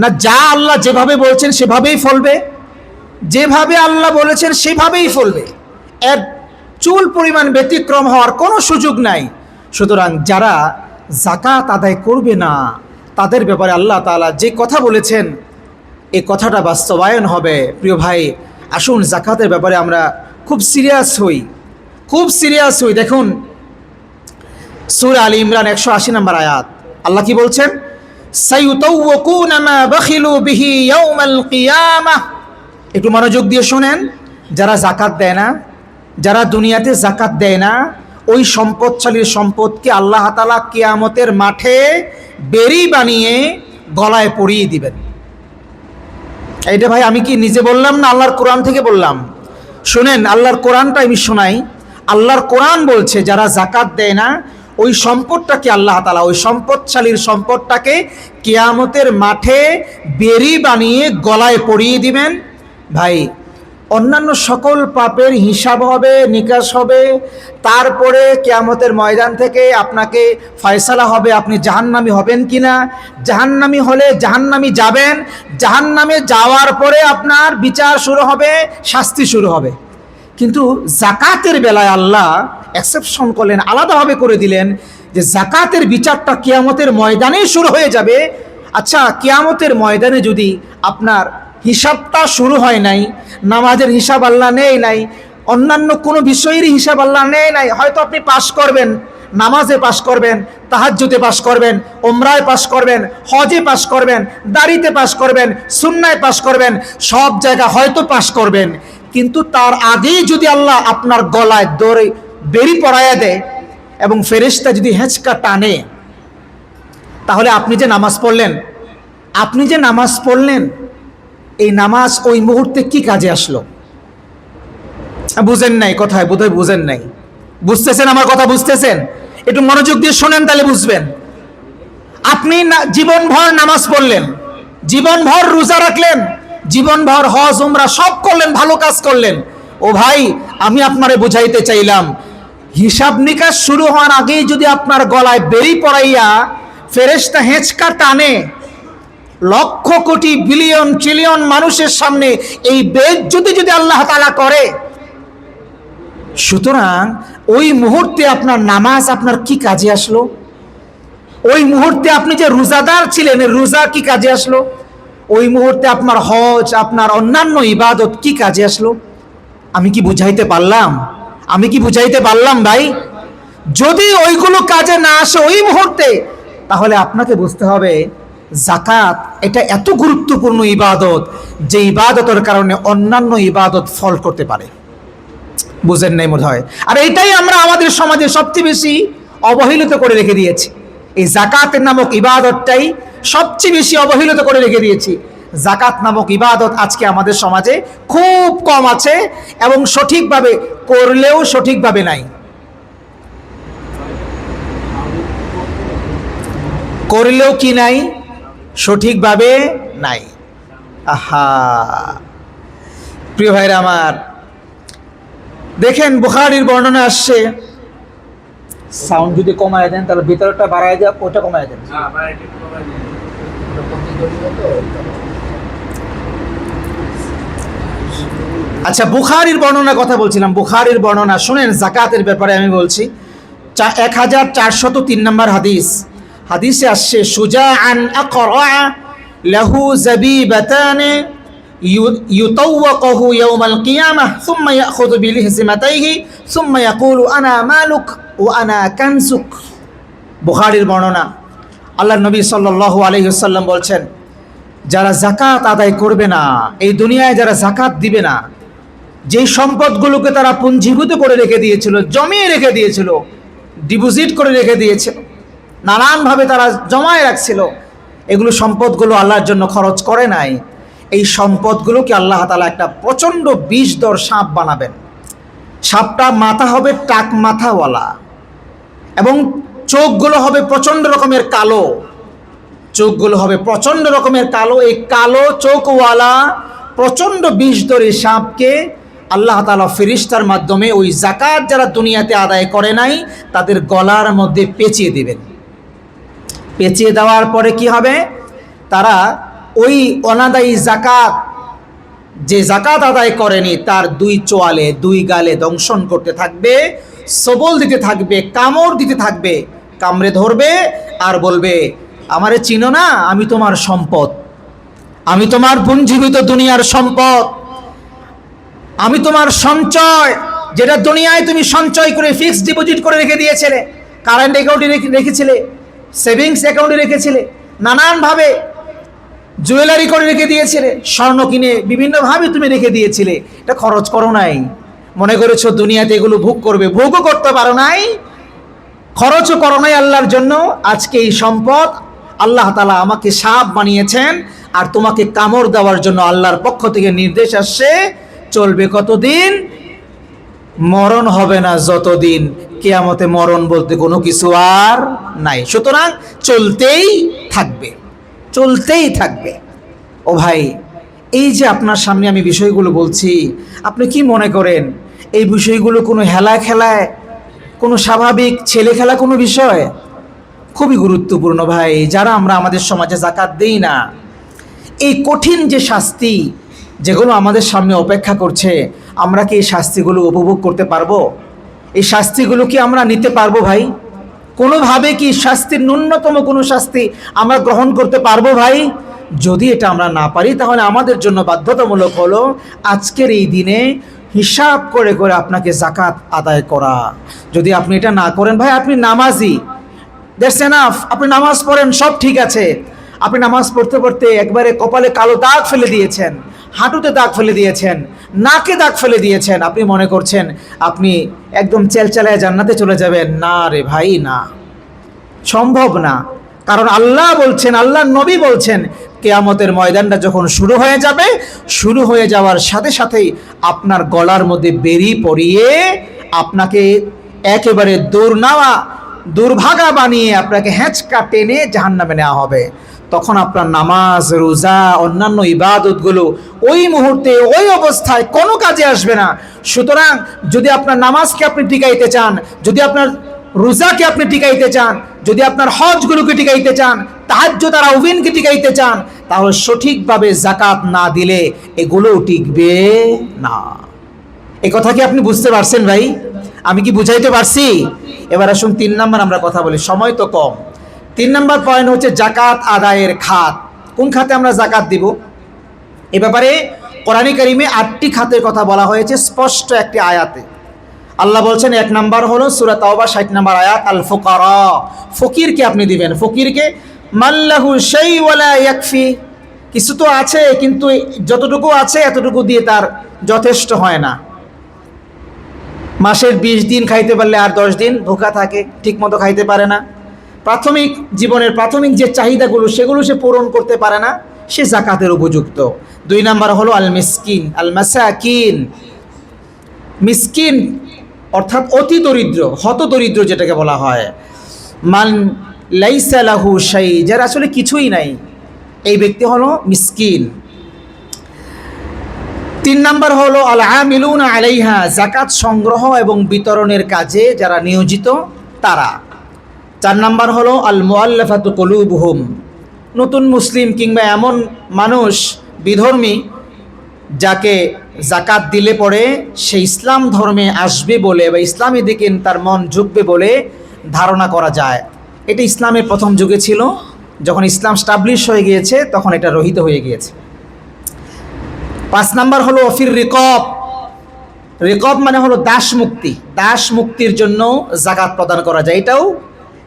না, যা আল্লাহ যেভাবে বলছেন সেভাবেই ফলবে, যেভাবে আল্লাহ বলেছেন সেভাবেই ফলবে, এর চুল পরিমাণ ব্যতিক্রম হওয়ার কোনো সুযোগ নাই। সুতরাং যারা যাকাত আদায় করবে না, তাদের ব্যাপারে আল্লাহ তাআলা যে কথা বলেছেন, এই কথাটা বাস্তবায়ন হবে। প্রিয় ভাই, আসুন যাকাতের ব্যাপারে আমরা খুব সিরিয়াস হই, খুব সিরিয়াস হই। দেখুন সূরা আলী ইমরান 180 নম্বর আয়াত, আল্লাহ কি বলছেন? সায়ুতাওয়াকুনা মা বাখিলু বিহি ইয়াউমাল কিয়ামাহ। একটু মনোযোগ দিয়ে শোনেন। যারা যাকাত দেয় না, যারা দুনিয়াতে যাকাত দেয় না, ওই সম্পদশালীর সম্পদকে আল্লাহ তাআলা কিয়ামতের মাঠে বেরি বানিয়ে গলায় পরিয়ে দিবেন। এইটা ভাই আমি কি নিজে বললাম না আল্লাহর কোরআন থেকে বললাম? শুনেন, আল্লাহর কোরআনটা আমি শোনাই। আল্লাহর কোরআন বলছে, যারা যাকাত দেয় না, ওই সম্পদটাকে আল্লাহ তাআলা, ওই সম্পদশালীর সম্পদটাকে কিয়ামতের মাঠে বেরি বানিয়ে গলায় পরিয়ে দিবেন। ভাই, অন্যান্য সকল পাপের হিসাব হবে, নিকাশ হবে, তারপরে কিয়ামতের ময়দান থেকে আপনাকে ফয়সালা হবে আপনি জাহান্নামী হবেন কিনা। জাহান্নামী হলে জাহান্নামী যাবেন, জাহান্নামে যাওয়ার পরে আপনার বিচার শুরু হবে, শাস্তি শুরু হবে। কিন্তু যাকাতের বেলায় আল্লাহ এক্সেপশন করলেন, আলাদাভাবে করে দিলেন যে জাকাতের বিচারটা কিয়ামতের ময়দানেই শুরু হয়ে যাবে। আচ্ছা, কিয়ামতের ময়দানে যদি আপনার হিসাবটা শুরু হয় নাই, নামাজের হিসাব আল্লাহ নেয় নাই, অন্যান্য কোনো বিষয়েরই হিসাব আল্লাহ নেয় নাই, হয়তো আপনি পাশ করবেন, নামাজে পাশ করবেন, তাহাজ্জুদে পাশ করবেন, ওমরায় পাশ করবেন, হজে পাশ করবেন, দাড়িতে পাশ করবেন, সুন্নায় পাশ করবেন, সব জায়গা হয়তো পাশ করবেন, কিন্তু তার আগেই যদি আল্লাহ আপনার গলায় দড়ি বেরি পরাইয়া দেয় এবং ফেরেশতা যদি হেঁচকা টানে, তাহলে আপনি যে নামাজ পড়লেন, এই নামাজ ওই মুহূর্তে কি কাজে আসলো? বুঝেন নাই কথায়, বোধহয় বুঝেন নাই। বুঝতেছেন আমার কথা? বুঝতেছেন? একটু মনোযোগ দিয়ে শোনেন, তাহলে বুঝবেন। আপনি জীবনভর নামাজ পড়লেন, জীবনভর রোজা রাখলেন, জীবনভর হজ উমরা সব করলেন, ভালো কাজ করলেন। ও ভাই, আমি আপনারে বুঝাইতে চাইলাম, হিসাব নিকাশ শুরু হওয়ার আগেই যদি আপনার গলায় বেরি পড়াইয়া ফেরেশতা হেঁচকা টানে, লক্ষ কোটি বিলিয়ন ট্রিলিয়ন মানুষের সামনে এই বেইজ্জতি যদি আল্লাহ তাআলা করে, সুতরাং ওই মুহূর্তে আপনার নামাজ আপনার কি কাজে আসলো? ওই মুহূর্তে আপনি যে রোজাদার ছিলেন, রোজা কি কাজে আসলো? ওই মুহূর্তে আপনার হজ, আপনার অন্যান্য ইবাদত কি কাজে আসলো? আমি কি বুঝাইতে পারলাম? আমি কি বুঝাইতে পারলাম ভাই? যদি ওইগুলো কাজে না আসে ওই মুহূর্তে, তাহলে আপনাকে বুঝতে হবে যাকাত এটা এত গুরুত্বপূর্ণ ইবাদত, যে ইবাদতের কারণে অন্যান্য ইবাদত ফল করতে পারে। বুঝেন নাই মনে হয়? আর এটাই আমরা আমাদের সমাজে সবচেয়ে বেশি অবহেলিত করে রেখে দিয়েছি। এই যাকাতের নামক ইবাদতটাই সবচেয়ে বেশি অবহেলিত করে রেখে দিয়েছি। যাকাত নামক ইবাদত আজকে আমাদের সমাজে খুব কম আছে, এবং সঠিকভাবে করলেও সঠিকভাবে নাই। করলেও কি নাই? সঠিকভাবে নাই। আহা, প্রিয় ভাইরা আমার, দেখেন বুখারীর বর্ণনা আসছে। সাউন্ড যদি কমায় দেন তাহলে ভিতরটা বাড়ায় দেন, ওটা কমায় দেন। আচ্ছা, বুখারীর বর্ণনা কথা বলছিলাম। বুখারীর বর্ণনা শুনেন, যাকাতের ব্যাপারে আমি বলছি। 1403 নম্বর হাদিস। হাদিসে আসছে, সুজাআন আকরা লাহু যাবিবাতান ইউতাওয়াকাহু ইয়াওমাল কিয়ামাহ সুম্মা ইয়াখুযু বিলিহজিমাতাইহি সুম্মা ইয়াকুলু আনা মালুক ওয়া আনা কানসুক। বুখারীর বর্ণনা। আল্লাহর নবী সাল্লাল্লাহু আলাইহি ওয়াসাল্লাম বলছেন, যারা যাকাত আদায় করবে না, এই দুনিয়ায় যারা যাকাত দিবে না, যেই সম্পদগুলোকে তারা পুঞ্জীভূত করে রেখে দিয়েছিল, জমিয়ে রেখে দিয়েছিল, ডিপোজিট করে রেখে দিয়েছিল, নানানভাবে তারা জমায় রাখছিল, এগুলো সম্পদগুলো আল্লাহর জন্য খরচ করে নাই, এই সম্পদগুলোকে আল্লাহ তাআলা একটা প্রচণ্ড বিষধর সাপ বানাবেন। সাপটা মাথা হবে টাক মাথাওয়ালা, এবং চোখগুলো হবে প্রচণ্ড রকমের কালো। চোখগুলো হবে প্রচণ্ড রকমের কালো। এই কালো চোখওয়ালা প্রচণ্ড বিষধর সাপকে আল্লাহ তাআলা ফেরেশতার মাধ্যমে ওই যাকাত যারা দুনিয়াতে আদায় করে নাই তাদের গলার মধ্যে পেঁচিয়ে দিবেন। পেঁচিয়ে দেওয়ার পরে কি হবে? তারা ওই অনাদায়ী যাকাত, যে যাকাত আদায় করেনি, তার দুই চোয়ালে, দুই গালে দংশন করতে থাকবে, সবল দিতে থাকবে, কামড় দিতে থাকবে, কামড়ে ধরবে আর বলবে, আমারে চিনো না? আমি তোমার সম্পদ, আমি তোমার পুঞ্জীভূত দুনিয়ার সম্পদ, আমি তোমার সঞ্চয়, যেটা দুনিয়ায় তুমি সঞ্চয় করে ফিক্সড ডিপোজিট করে রেখে দিয়েছিলে, কারেন্ট অ্যাকাউন্টে রেখেছিলে, সেভিংস অ্যাকাউন্টে রেখেছিলে, নানানভাবে জুয়েলারি করে রেখে দিয়েছিলে, স্বর্ণ কিনে বিভিন্নভাবে তুমি রেখে দিয়েছিলে, এটা খরচ করো নাই। মনে করেছো দুনিয়াতে এগুলো ভোগ করবে, ভোগও করতে পারো নাই, খরচও করো নাই আল্লাহর জন্য। আজকে এই সম্পদ আল্লাহ তাআলা আমাকে সাপ বানিয়েছেন, আর তোমাকে কামড় দেওয়ার জন্য আল্লাহর পক্ষ থেকে নির্দেশ আসছে। চলবে কতদিন? মরণ হবে না যতদিন, কিয়ামতে মরণ বলতে কোনো কিছু আর নাই। সুতরাং চলতেই থাকবে, চলতেই থাকবে। ও ভাই, এই যে আপনার সামনে আমি বিষয়গুলো বলছি, আপনি কি মনে করেন এই বিষয়গুলো কোনো হেলা খেলায়, কোনো স্বাভাবিক ছেলে খেলা কোনো বিষয়? খুবই গুরুত্বপূর্ণ ভাই। যারা আমরা আমাদের সমাজে যাকাত দেই না, এই কঠিন যে শাস্তি যেগুলো আমাদের সামনে অপেক্ষা করছে, আমরা কি এই শাস্তিগুলো উপভোগ করতে পারবো? এই শাস্তিগুলো কি আমরা নিতে পারবো ভাই? কোনোভাবে কি শাস্তির ন্যূনতম কোনো শাস্তি আমরা গ্রহণ করতে পারবো ভাই? যদি এটা আমরা না পারি, তাহলে আমাদের জন্য বাধ্যতামূলক হলো আজকের এই দিনে হিসাব করে করে আপনাকে যাকাত আদায় করা। যদি আপনি এটা না করেন ভাই, আপনি নামাজি, দ্যাটস এনাফ, আপনি নামাজ পড়েন, সব ঠিক আছে। আপনি নামাজ পড়তে পড়তে একবারে কপালে কালো দাগ ফেলে দিয়েছেন, হাঁটুতে দাগ ফেলে দিয়েছেন, নাকে দাগ ফেলে দিয়েছেন, আপনি মনে করছেন আপনি একদম চেলচালায় জান্নাতে চলে যাবেন। না রে ভাই, না, সম্ভব না। কারণ আল্লাহ বলছেন, আল্লাহর নবী বলছেন, কিয়ামতের ময়দানটা যখন শুরু হয়ে যাবে, শুরু হয়ে যাওয়ার সাথে সাথেই আপনার গলার মধ্যে বেরি পরিয়ে আপনাকে একেবারে দুর্ভাগা বানিয়ে আপনাকে হ্যাঁচকা টেনে জাহান্নামে নেওয়া হবে। তখন আপনার নামাজ, রোজা, অন্যান্য ইবাদতগুলো ওই মুহূর্তে ওই অবস্থায় কোনো কাজে আসবে না। সুতরাং যদি আপনার নামাজকে আপনি টিকাইতে চান, যদি আপনার রোজাকে আপনি টিকাইতে চান, যদি আপনার হজগুলোকে টিকাইতে চান, তাহাজ্জুদ তারাউবিনকে টিকাইতে চান, তাহলে সঠিকভাবে যাকাত না দিলে এগুলোও টিকবে না। এই কথা কি আপনি বুঝতে পারছেন ভাই? আমি কি বুঝাইতে পারছি? এবার আসুন 3 নাম্বার আমরা কথা বলি, সময় তো কম। 3 নাম্বার পয়েন্ট হচ্ছে জাকাত আদায়ের খাত। কোন খাতে আমরা জাকাত দিব? এ ব্যাপারে কোরআনে কারিমে 8টি খাতের কথা বলা হয়েছে স্পষ্ট একটি আয়াতে। আল্লাহ বলছেন, 1 নাম্বার হলো সূরা তাওবা 60 নাম্বার আয়াত, আল ফুকারা, ফকিরকে আপনি দিবেন। ফকিরকে মাল্লাহু শাই ওয়ালা ইয়াকফি, কিছু তো আছে কিন্তু যতটুকু আছে এতটুকু দিয়ে তার যথেষ্ট হয় না। মাসের 20 দিন খাইতে পারলে আর 10 দিন ভোকা থাকে, ঠিক মতো খাইতে পারে না। প্রাথমিক জীবনের প্রাথমিক যে চাহিদাগুলো সেগুলো সে পূরণ করতে পারে না, সে জাকাতের উপযুক্ত। 2 নাম্বার হলো আল মিসকিন, আল মাসাকিন। মিসকিন অর্থাৎ অতি দরিদ্র, হত দরিদ্র যেটাকে বলা হয়। মান লাইসা লাহু শাই, যার আসলে কিছুই নাই, এই ব্যক্তি হলো মিসকিন। 3 নাম্বার হলো আল আমিলুনা আলাইহা, যাকাত সংগ্রহ এবং বিতরণের কাজে যারা নিয়োজিত তারা। 4 নাম্বার হলো আল মুআল্লাফাতু কুলুবুহুম, নতুন মুসলিম কিংবা এমন মানুষ বিধর্মী যাকে জাকাত দিলে পরে সে ইসলাম ধর্মে আসবে বলে বা ইসলামী দিকে তার মন ঝুঁকবে বলে ধারণা করা যায়। এটা ইসলামের প্রথম যুগে ছিল, যখন ইসলাম স্টাবলিশ হয়ে গিয়েছে তখন এটা রহিত হয়ে গিয়েছে। 5 নাম্বার হলো অফির রিকব। রিকব মানে হলো দাস মুক্তি, দাস মুক্তির জন্য জাকাত প্রদান করা যায়। এটাও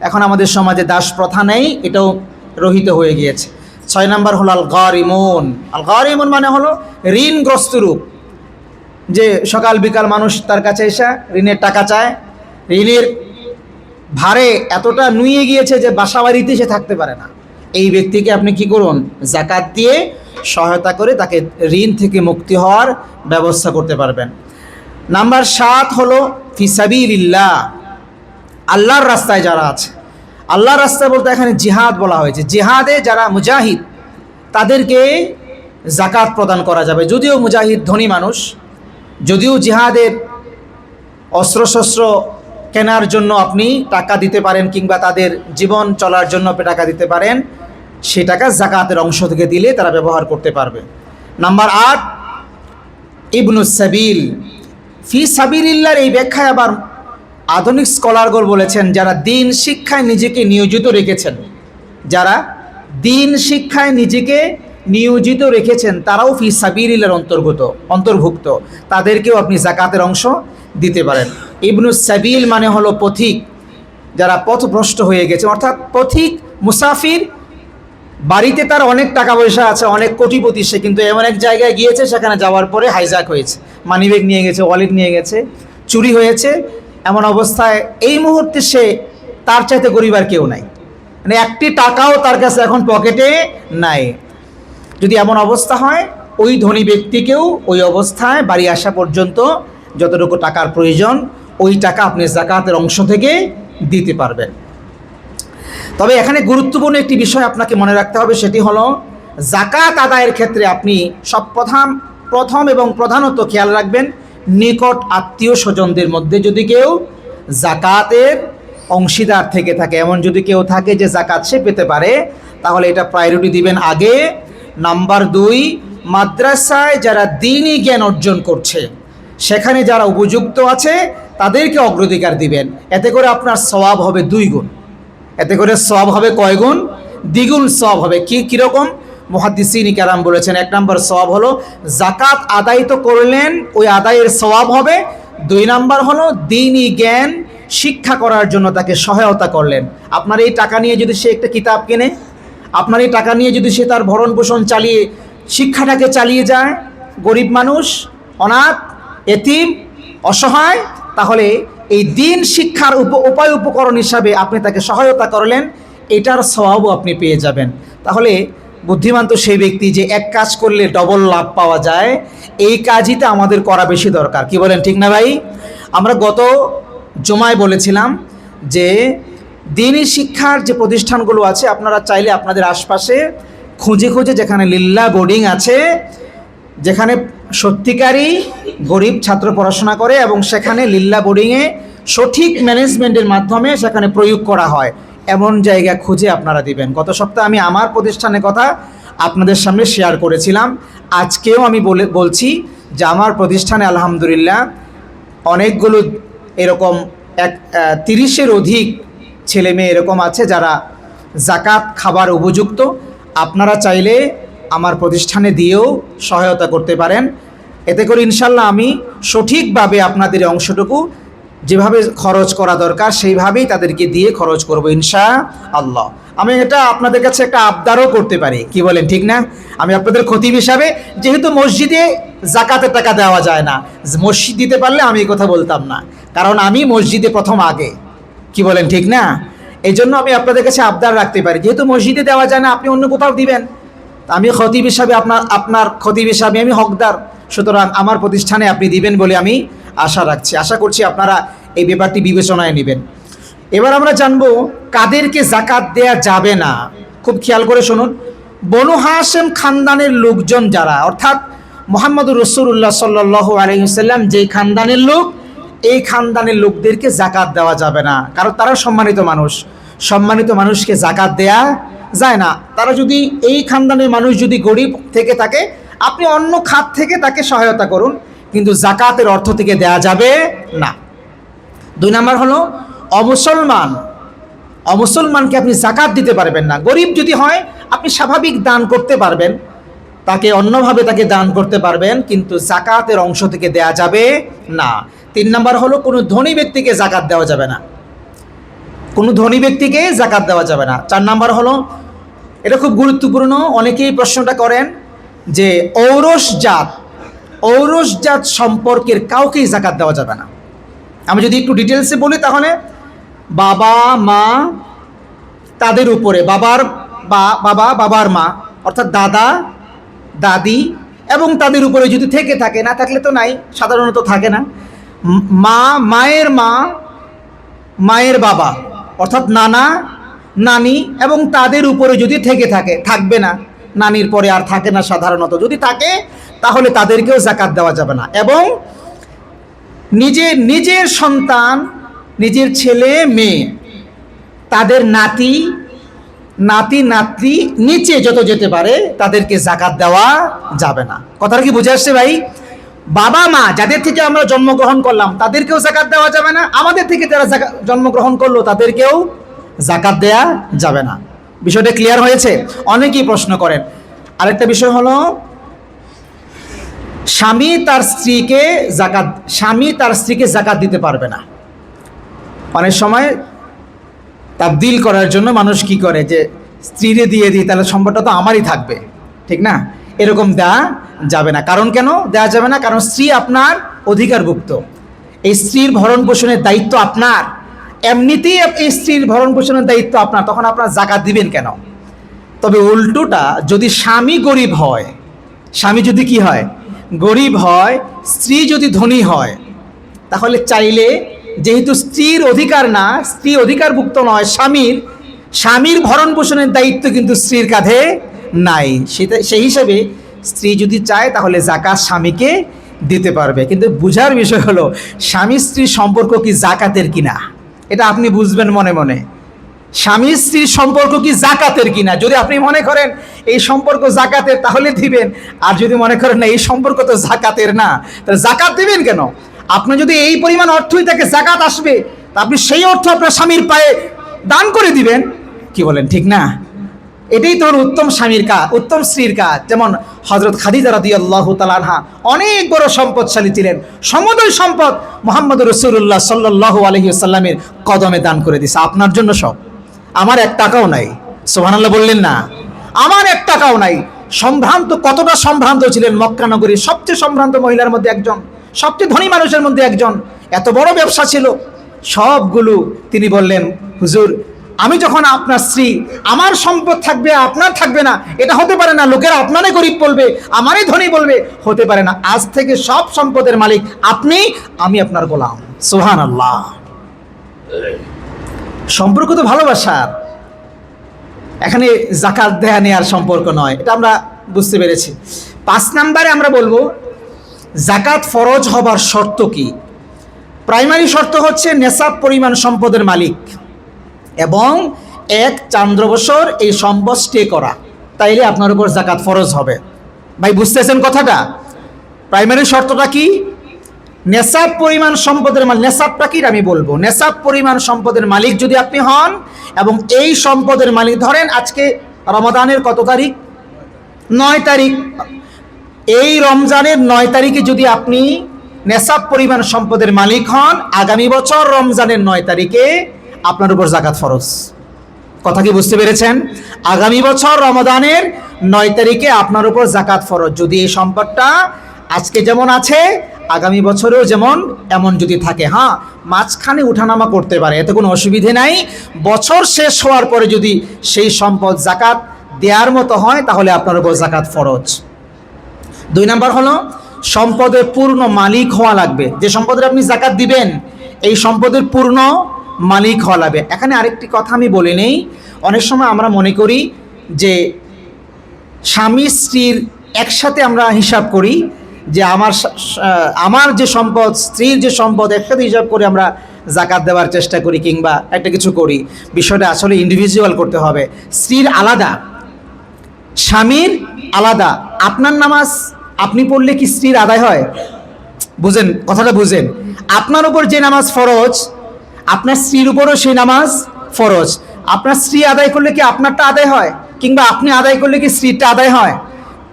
এখন আমাদের সমাজে দাস প্রথা নেই, এটাও রহিত হয়ে গিয়েছে। 6 নাম্বার হলো আল গারিমুন। আল গারিমুন মানে হলো ঋণগ্রস্ত রূপ, যে সকাল বিকাল মানুষ তার কাছে এসে ঋণের টাকা চায়, ঋণের ভারে এতটা নুয়ে গিয়েছে যে বাসা বাড়িতে সে থাকতে পারে না। এই ব্যক্তিকে আপনি কি করুন? জাকাত দিয়ে সহায়তা করে তাকে ঋণ থেকে মুক্তি হওয়ার ব্যবস্থা করতে পারবেন। নাম্বার 7 হলো ফি সাবিলিল্লাহ, আল্লাহর রাস্তায় যারা আছে। আল্লাহর রাস্তায় বলতে এখানে জিহাদ বলা হয়েছে। জিহাদে যারা মুজাহিদ তাদেরকে জাকাত প্রদান করা যাবে। যদিও মুজাহিদ ধনী মানুষ, যদিও জিহাদের অস্ত্রশস্ত্র কেনার জন্য আপনি টাকা দিতে পারেন কিংবা তাদের জীবন চলার জন্য আপনি টাকা দিতে পারেন, সে টাকা জাকাতের অংশ থেকে দিলে তারা ব্যবহার করতে পারবে। নাম্বার 8 ইবনুস সাবিল। ফি সাবিলিল্লাহর এই ব্যাখ্যায় আবার আধুনিক স্কলারগণ বলেছেন, যারা দিন শিক্ষায় নিজেকে নিয়োজিত রেখেছেন, যারা দিন শিক্ষায় নিজেকে নিয়োজিত রেখেছেন তারাও ফি সাবিলিল্লাহর অন্তর্ভুক্ত, তাদেরকেও আপনি জাকাতের অংশ দিতে পারেন। ইবনুস সাবিল মানে হলো পথিক, যারা পথভ্রষ্ট হয়ে গেছে, অর্থাৎ পথিক মুসাফির, বাড়িতে তার অনেক টাকা পয়সা আছে, অনেক কোটিপতি, সে কিন্তু এমন এক জায়গায় গিয়েছে সেখানে যাওয়ার পরে হাইজ্যাক হয়েছে, মানিব্যাগ নিয়ে গেছে, ওয়ালেট নিয়ে গেছে, চুরি হয়েছে। এমন অবস্থায় এই মুহূর্তে সে তার চাইতে গরিব আর কেউ নাই, মানে একটি টাকাও তার কাছে এখন পকেটে নাই। যদি এমন অবস্থা হয়, ওই ধনী ব্যক্তিকেও ওই অবস্থায় বাড়ি আসা পর্যন্ত যতটুকু টাকার প্রয়োজন ওই টাকা আপনি জাকাতের অংশ থেকে দিতে পারবেন। তবে এখানে গুরুত্বপূর্ণ একটি বিষয় আপনাকে মনে রাখতে হবে, সেটি হলো জাকাত আদায়ের ক্ষেত্রে আপনি প্রথম এবং প্রধানত খেয়াল রাখবেন, নিকট আত্মীয় স্বজনদের মধ্যে যদি কেউ জাকাতের অংশীদার থেকে থাকে, এমন যদি কেউ থাকে যে জাকাত সে পেতে পারে, তাহলে এটা প্রায়োরিটি দিবেন আগে। নাম্বার 2, মাদ্রাসায় যারা দ্বীনি জ্ঞান অর্জন করছে সেখানে যারা উপযুক্ত আছে তাদেরকে অগ্রাধিকার দিবেন। এতে করে আপনার সওয়াব হবে 2 গুণ। এতে করে সওয়াব হবে কয় গুণ? 2 গুণ সওয়াব হবে। কীরকম? মুহাদ্দিসিন কেরাম বলেছেন, 1 নম্বর সওয়াব হলো জাকাত আদায় তো করলেন, ওই আদায়ের সওয়াব হবে। 2 নাম্বার হলো দ্বীনি জ্ঞান শিক্ষা করার জন্য তাকে সহায়তা করলেন। আপনার এই টাকা নিয়ে যদি সে একটা কিতাব কেনে, আপনার এই টাকা নিয়ে যদি সে তার ভরণ পোষণ চালিয়ে শিক্ষাটাকে চালিয়ে যায়, গরিব মানুষ, অনাথ, এতিম, অসহায়, তাহলে এই দিন শিক্ষার উপায় উপকরণ হিসাবে আপনি তাকে সহায়তা করলেন, এটার সওয়াবও আপনি পেয়ে যাবেন। তাহলে বুদ্ধিমান তো সেই ব্যক্তি যে এক কাজ করলে ডবল লাভ পাওয়া যায়, এই কাজই তো আমাদের করা বেশি দরকার। কি বলেন, ঠিক না ভাই? আমরা গত জুমায় বলেছিলাম যে দ্বীনি শিক্ষার যে প্রতিষ্ঠানগুলো আছে, আপনারা চাইলে আপনাদের আশপাশে খুঁজে খুঁজে যেখানে লিল্লাহ বোর্ডিং আছে, যেখানে সত্যিকারই গরিব ছাত্র পড়াশোনা করে এবং সেখানে লিল্লাহ বোর্ডিংয়ে সঠিক ম্যানেজমেন্টের মাধ্যমে সেখানে প্রয়োগ করা হয়, এমন জায়গা খুঁজে আপনারা দিবেন। গত সপ্তাহে আমি আমার প্রতিষ্ঠানের কথা আপনাদের সামনে শেয়ার করেছিলাম। আজকেও আমি বলছি যে আমার প্রতিষ্ঠানে আলহামদুলিল্লাহ অনেকগুলো এরকম 30-এর অধিক ছেলে মেয়ে এরকম আছে যারা জাকাত খাবার উপযুক্ত। আপনারা চাইলে আমার প্রতিষ্ঠানে দিয়েও সহায়তা করতে পারেন। এতে করে ইনশাল্লাহ আমি সঠিকভাবে আপনাদের অংশটুকু যেভাবে খরচ করা দরকার সেইভাবেই তাদেরকে দিয়ে খরচ করব ইনশাআল্লাহ। আমি এটা আপনাদের কাছে একটা আবদারও করতে পারি। কি বলেন, ঠিক না? আমি আপনাদের খতিব হিসাবে, যেহেতু মসজিদে জাকাতের টাকা দেওয়া যায় না, মসজিদ দিতে পারলে আমি এই কথা বলতাম না, কারণ আমি মসজিদে প্রথম আগে। কি বলেন, ঠিক না? এই জন্য আমি আপনাদের কাছে আবদার রাখতে পারি, যেহেতু মসজিদে দেওয়া যায় না, আপনি অন্য কোথাও দিবেন। আমি খতিব হিসাবে আপনার খতিব হিসাবে আমি হকদার, সুতরাং আমার প্রতিষ্ঠানে আপনি দিবেন বলে আমি আশা রাখছি। আশা করছি আপনারা এই ব্যাপারটি বিবেচনায় নেবেন। এবার আমরা জানবো কাদেরকে জাকাত দেয়া যাবে না। খুব খেয়াল করে শুনুন। বনু হাশেম খানদানের লোকজন যারা, অর্থাৎ মুহাম্মদুর রাসূলুল্লাহ সাল্লাল্লাহু আলাইহি ওয়াসাল্লাম যেই খানদানের লোক, এই খানদানের লোকদেরকে জাকাত দেওয়া যাবে না, কারণ তারা সম্মানিত মানুষ। সম্মানিত মানুষকে জাকাত দেয়া যায় না। তারা যদি, এই খানদানের মানুষ যদি গরিব থেকে থাকে, আপনি অন্য খাত থেকে তাকে সহায়তা করুন, কিন্তু জাকাতের অর্থ থেকে দেয়া যাবে না। 2 নাম্বার হলো অমুসলমান। অমুসলমানকে আপনি জাকাত দিতে পারবেন না। গরিব যদি হয় আপনি স্বাভাবিক দান করতে পারবেন, তাকে অন্যভাবে তাকে দান করতে পারবেন, কিন্তু জাকাতের অংশ থেকে দেয়া যাবে না। 3 নাম্বার হলো কোনো ধনী ব্যক্তিকে জাকাত দেওয়া যাবে না। কোনো ধনী ব্যক্তিকে জাকাত দেওয়া যাবে না। 4 নাম্বার হলো, এটা খুব গুরুত্বপূর্ণ, অনেকেই প্রশ্নটা করেন যে ঔরসজাত সম্পর্কের কাউকেই জাকাত দেওয়া যাবে না। আমি যদি একটু ডিটেলসে বলি, তাহলে বাবা মা তাদের উপরে, বাবার মা অর্থাৎ দাদা দাদি এবং তাদের উপরে যদি থেকে থাকে, না থাকলে তো নাই, সাধারণত থাকে না। মায়ের মা, মায়ের বাবা অর্থাৎ নানা নানি এবং তাদের উপরে যদি থেকে থাকে, থাকবে না, নানির পরে আর থাকে না সাধারণত, যদি থাকে তাহলে তাদেরকেও জাকাত দেওয়া যাবে না। এবং নিজের সন্তান, নিজের ছেলে মেয়ে, তাদের নাতি নাতনি নিচে যত যেতে পারে তাদেরকে জাকাত দেওয়া যাবে না। কথাটা কি বুঝে আসছে ভাই? বাবা মা যাদের থেকে আমরা জন্মগ্রহণ করলাম তাদেরকেও জাকাত দেওয়া যাবে না, আমাদের থেকে যারা জন্মগ্রহণ করলো তাদেরকেও জাকাত দেয়া যাবে না। বিষয়টা ক্লিয়ার হয়েছে? অনেকেই প্রশ্ন করেন। আরেকটা বিষয় হলো, স্বামী তার স্ত্রীকে জাকাত দিতে পারবে না। অনেক সময় তাবদিল করার জন্য মানুষ কি করে, যে স্ত্রীরে দিয়ে দিই তাহলে সম্পদটা তো আমারই থাকবে, ঠিক না? এরকম দেওয়া যাবে না। কারণ কেন দেওয়া যাবে না? কারণ স্ত্রী আপনার অধিকারভুক্ত, এই স্ত্রীর ভরণ পোষণের দায়িত্ব আপনার, এমনিতেই এই স্ত্রীর ভরণ পোষণের দায়িত্ব আপনার, তখন আপনার জাকাত দিবেন কেন? তবে উল্টোটা, যদি স্বামী গরিব হয়, স্বামী যদি কি হয়, গরিব হয়, স্ত্রী যদি ধনী হয়, তাহলে চাইলে, যেহেতু স্ত্রীর অধিকার না, স্ত্রী অধিকারভুক্ত নয়, স্বামীর ভরণ পোষণের দায়িত্ব কিন্তু স্ত্রীর কাঁধে নাই, সেই হিসাবে স্ত্রী যদি চায় তাহলে জাকাত স্বামীকে দিতে পারবে। কিন্তু বুঝার বিষয় হলো, স্বামী স্ত্রীর সম্পর্ক কি জাকাতের কিনা, এটা আপনি বুঝবেন মনে মনে। স্বামী স্ত্রীর সম্পর্ক কি জাকাতের কিনা, যদি আপনি মনে করেন এই সম্পর্ক জাকাতের তাহলে দিবেন, আর যদি মনে করেন না এই সম্পর্ক তো জাকাতের না, তাহলে জাকাত দিবেন কেন? আপনি যদি এই পরিমাণ অর্থই তাকে জাকাত আসবে, তা আপনি সেই অর্থ আপনার স্বামীর পায়ে দান করে দিবেন। কি বলেন, ঠিক না? এটাই তো উত্তম স্বামীর কাজ, উত্তম স্ত্রীর কাজ। যেমন হযরত খাদিজা রাদিয়াল্লাহু তাআলা আনহা অনেক বড় সম্পদশালী ছিলেন, সমুদয় সম্পদ মুহাম্মদুর রাসূলুল্লাহ সাল্লাল্লাহু আলাইহি ওয়াসাল্লামের কদমে দান করে দিয়েছে। আপনার জন্য সব, আমার 1 টাকাও নাই। সুবহানাল্লাহ বললেন না? আমার 1 টাকাও নাই। সম্ভ্রান্ত, কতটা সম্ভ্রান্ত ছিলেন, মক্কা নগরীর সবচেয়ে সম্ভ্রান্ত মহিলার মধ্যে একজন, সবচেয়ে ধনী মানুষের মধ্যে একজন, এত বড় ব্যবসা ছিল, সবগুলো তিনি বললেন, হুজুর আমি যখন আপনার স্ত্রী, আমার সম্পদ থাকবে আপনার থাকবে না, এটা হতে পারে না। লোকেরা আপনারই গরিব বলবে, আমারই ধনী বলবে, হতে পারে না। আজ থেকে সব সম্পদের মালিক আপনি, আমি আপনার গোলাম। সুবহানাল্লাহ। সম্পর্ক তো ভালোবাসার, এখানে জাকাত দেয়া নেয়ার সম্পর্ক নয়, এটা আমরা বুঝতে পেরেছি। 5 নম্বরে আমরা বলবো জাকাত ফরজ হবার শর্ত কি। প্রাইমারি শর্ত হচ্ছে নেসাব পরিমাণ সম্পদের মালিক এবং 1 চান্দ্র বছর এই সম্পদ স্টে করা, তাইলে আপনার উপর জাকাত ফরজ হবে। ভাই বুঝতেছেন কথাটা? প্রাইমারি শর্তটা কি? নেসাব পরিমাণ সম্পদের মালিক। নেসাবটা কি আমি বলবো। নেসাব পরিমাণ সম্পদের মালিক যদি আপনি হন এবং এই সম্পদের মালিক, ধরেন আজকে রমাদানের কত তারিখ? 9 তারিখ। এই রমজানের 9 তারিখে যদি আপনি নেসাব পরিমাণ সম্পদের মালিক হন, আগামী বছর রমজানের 9 তারিখে আপনার উপর জাকাত ফরজ। কথা কি বুঝতে পেরেছেন? আগামী বছর রমাদানের 9 তারিখে আপনার উপর জাকাত ফরজ। যদি এই সম্পদটা আজকে যেমন আছে আগামী বছরেও যেমন এমন যদি থাকে, হ্যাঁ মাঝখানে উঠানামা করতে পারে, এতে কোনো অসুবিধে নাই। বছর শেষ হওয়ার পরে যদি সেই সম্পদ জাকাত দেওয়ার মতো হয় তাহলে আপনার উপর জাকাত ফরজ। 2 নাম্বার হলো সম্পদের পূর্ণ মালিক হওয়া লাগবে। যে সম্পদের আপনি জাকাত দিবেন এই সম্পদের পূর্ণ মালিক হওয়া লাগবে। এখানে আরেকটি কথা আমি বলে নেই, অনেক সময় আমরা মনে করি যে স্বামী স্ত্রীর একসাথে আমরা হিসাব করি, যে আমার যে সম্পদ, স্ত্রীর যে সম্পদ একসাথে হিসাব করে আমরা জাকাত দেওয়ার চেষ্টা করি কিংবা একটা কিছু করি। বিষয়টা আসলে ইন্ডিভিজুয়াল করতে হবে। স্ত্রীর আলাদা, স্বামীর আলাদা। আপনার নামাজ আপনি পড়লে কি স্ত্রীর আদায় হয়? বুঝেন কথাটা, বুঝেন? আপনার উপর যে নামাজ ফরজ আপনার স্ত্রীর উপরও সেই নামাজ ফরজ। আপনার স্ত্রী আদায় করলে কি আপনারটা আদায় হয়? কিংবা আপনি আদায় করলে কি স্ত্রীরটা আদায় হয়?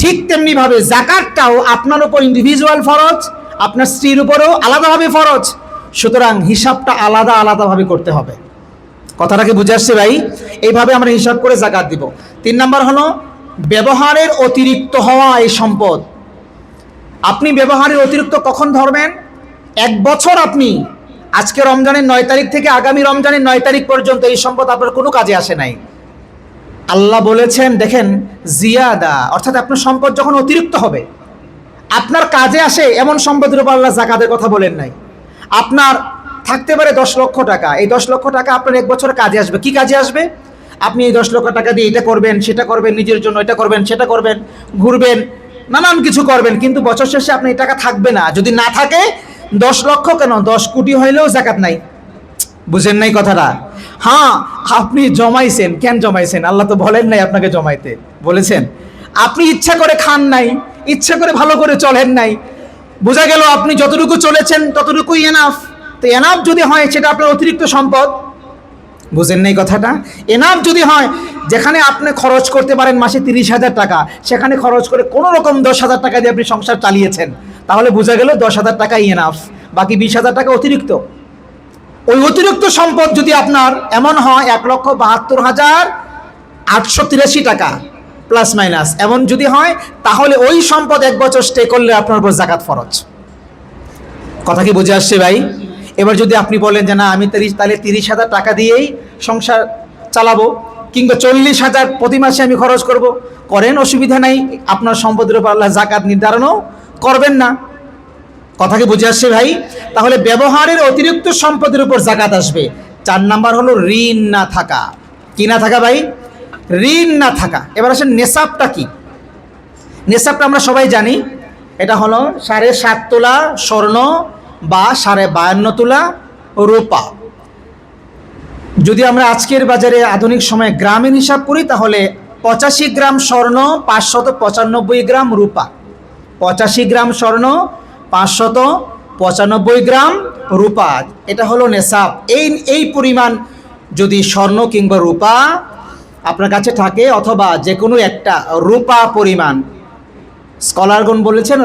ঠিক তেমনিভাবে জাকাতটাও আপনার উপর ইন্ডিভিজুয়াল ফরজ, আপনার স্ত্রীর উপরও আলাদাভাবে ফরজ। সুতরাং হিসাবটা আলাদা আলাদাভাবে করতে হবে। কথাটাকে বুঝে আসছে ভাই? এইভাবে আমরা হিসাব করে জাকাত দিব। 3 নাম্বার হলো ব্যবহারের অতিরিক্ত হওয়া এই সম্পদ। আপনি ব্যবহারের অতিরিক্ত কখন ধরবেন? 1 বছর আপনি আজকে রমজানের 9 তারিখ থেকে আগামী রমজানের 9 তারিখ পর্যন্ত এই সম্পদ আপনার কোনো কাজে আসে নাই। আল্লাহ বলেছেন দেখেন জিয়াদা, অর্থাৎ আপনার সম্পদ যখন অতিরিক্ত হবে আপনার কাজে আসে এমন সম্পদের উপর আল্লাহ জাকাতের কথা বলেন নাই। আপনার থাকতে পারে 10 লক্ষ টাকা, এই 10 লক্ষ টাকা আপনার 1 বছর কাজে আসবে। কি কাজে আসবে? আপনি এই 10 লক্ষ টাকা দিয়ে এটা করবেন সেটা করবেন, নিজের জন্য এটা করবেন সেটা করবেন, ঘুরবেন, নানান কিছু করবেন, কিন্তু বছর শেষে আপনি এই টাকা থাকবে না। যদি না থাকে 10 লক্ষ কেন 10 কোটি হইলেও জাকাত নাই। বুঝেন নাই কথাটা? হ্যাঁ আপনি জমাইছেন, কেন জমাইছেন? আল্লাহ তো বলেন নাই আপনাকে জমাইতে, বলেছেন আপনি ইচ্ছা করে খান নাই, ইচ্ছা করে ভালো করে চলেন নাই। বোঝা গেল আপনি যতটুকু চলেছেন ততটুকুই এনাফ। তো এনাফ যদি হয় সেটা আপনার অতিরিক্ত সম্পদ। বুঝেন নাই কথাটা? এনাফ যদি হয়, যেখানে আপনি খরচ করতে পারেন মাসে 30,000 টাকা, সেখানে খরচ করে কোনো রকম 10,000 টাকা দিয়ে আপনি সংসার চালিয়েছেন, তাহলে বোঝা গেল 10,000 টাকাই এনাফ, বাকি 20,000 টাকা অতিরিক্ত। ওই অতিরিক্ত সম্পদ যদি আপনার এমন হয় 1,72,883 টাকা প্লাস মাইনাস এমন যদি হয়, তাহলে ওই সম্পদ 1 বছর স্টে করলে আপনার উপর জাকাত ফরজ। কথা কি বুঝে আসছে ভাই? এবার যদি আপনি বলেন যে না আমি তাহলে 30,000 টাকা দিয়েই সংসার চালাবো কিংবা 40,000 প্রতি মাসে আমি খরচ করব, করেন, অসুবিধা নাই। আপনার সম্পদের উপর আল্লাহ জাকাত নির্ধারণও করবেন না। কথা কি বুঝে আসছে ভাই? তাহলে ব্যবহারের অতিরিক্ত সম্পদের উপর জাকাত আসবে। 4 নাম্বার হলো ঋণ না থাকা। কি না থাকা ভাই? ঋণ না থাকা। এবার আসেন নেসাবটা কি। নেসাবটা আমরা সবাই জানি, এটা হলো 7.5 তোলা স্বর্ণ বা 52.5 তোলা রূপা। যদি আমরা আজকের বাজারে আধুনিক সময়ে গ্রামের হিসাব করি তাহলে 85 গ্রাম স্বর্ণ 595 গ্রাম রূপা। 85 গ্রাম স্বর্ণ 595 গ্রাম রূপা, এটা হলো নেসাব। এই পরিমাণ যদি স্বর্ণ কিংবা রূপা আপনার কাছে থাকে, অথবা যে কোনো একটা রূপা পরিমাণ, স্কলারগণ বলেছেন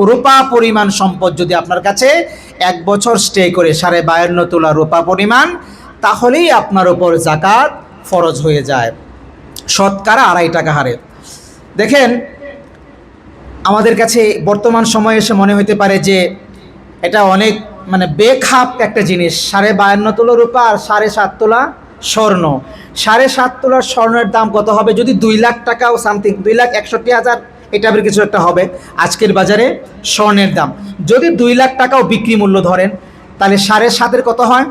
রূপা পরিমাণ সম্পদ যদি আপনার কাছে 1 বছর স্টে করে 52.5 তোলা রূপা পরিমাণ, তাহলেই আপনার উপর জাকাত ফরজ হয়ে যায় শতকরা 2.5 টাকা হারে। দেখেন আমাদের কাছে বর্তমান সময়ে এসে মনে হতে পারে যে এটা অনেক বেখাপ একটা জিনিস, 52.5 তোলা রূপা আর 7.5 তোলা স্বর্ণ। 7.5 তোলার স্বর্ণের দাম কত হবে? যদি 2 লাখ টাকাও সামথিং, 2,61,000 এটা আবার কিছু একটা হবে আজকের বাজারে স্বর্ণের দাম। যদি 2 লাখ টাকাও বিক্রি মূল্য ধরেন, তাহলে 7.5-এর কত হয়?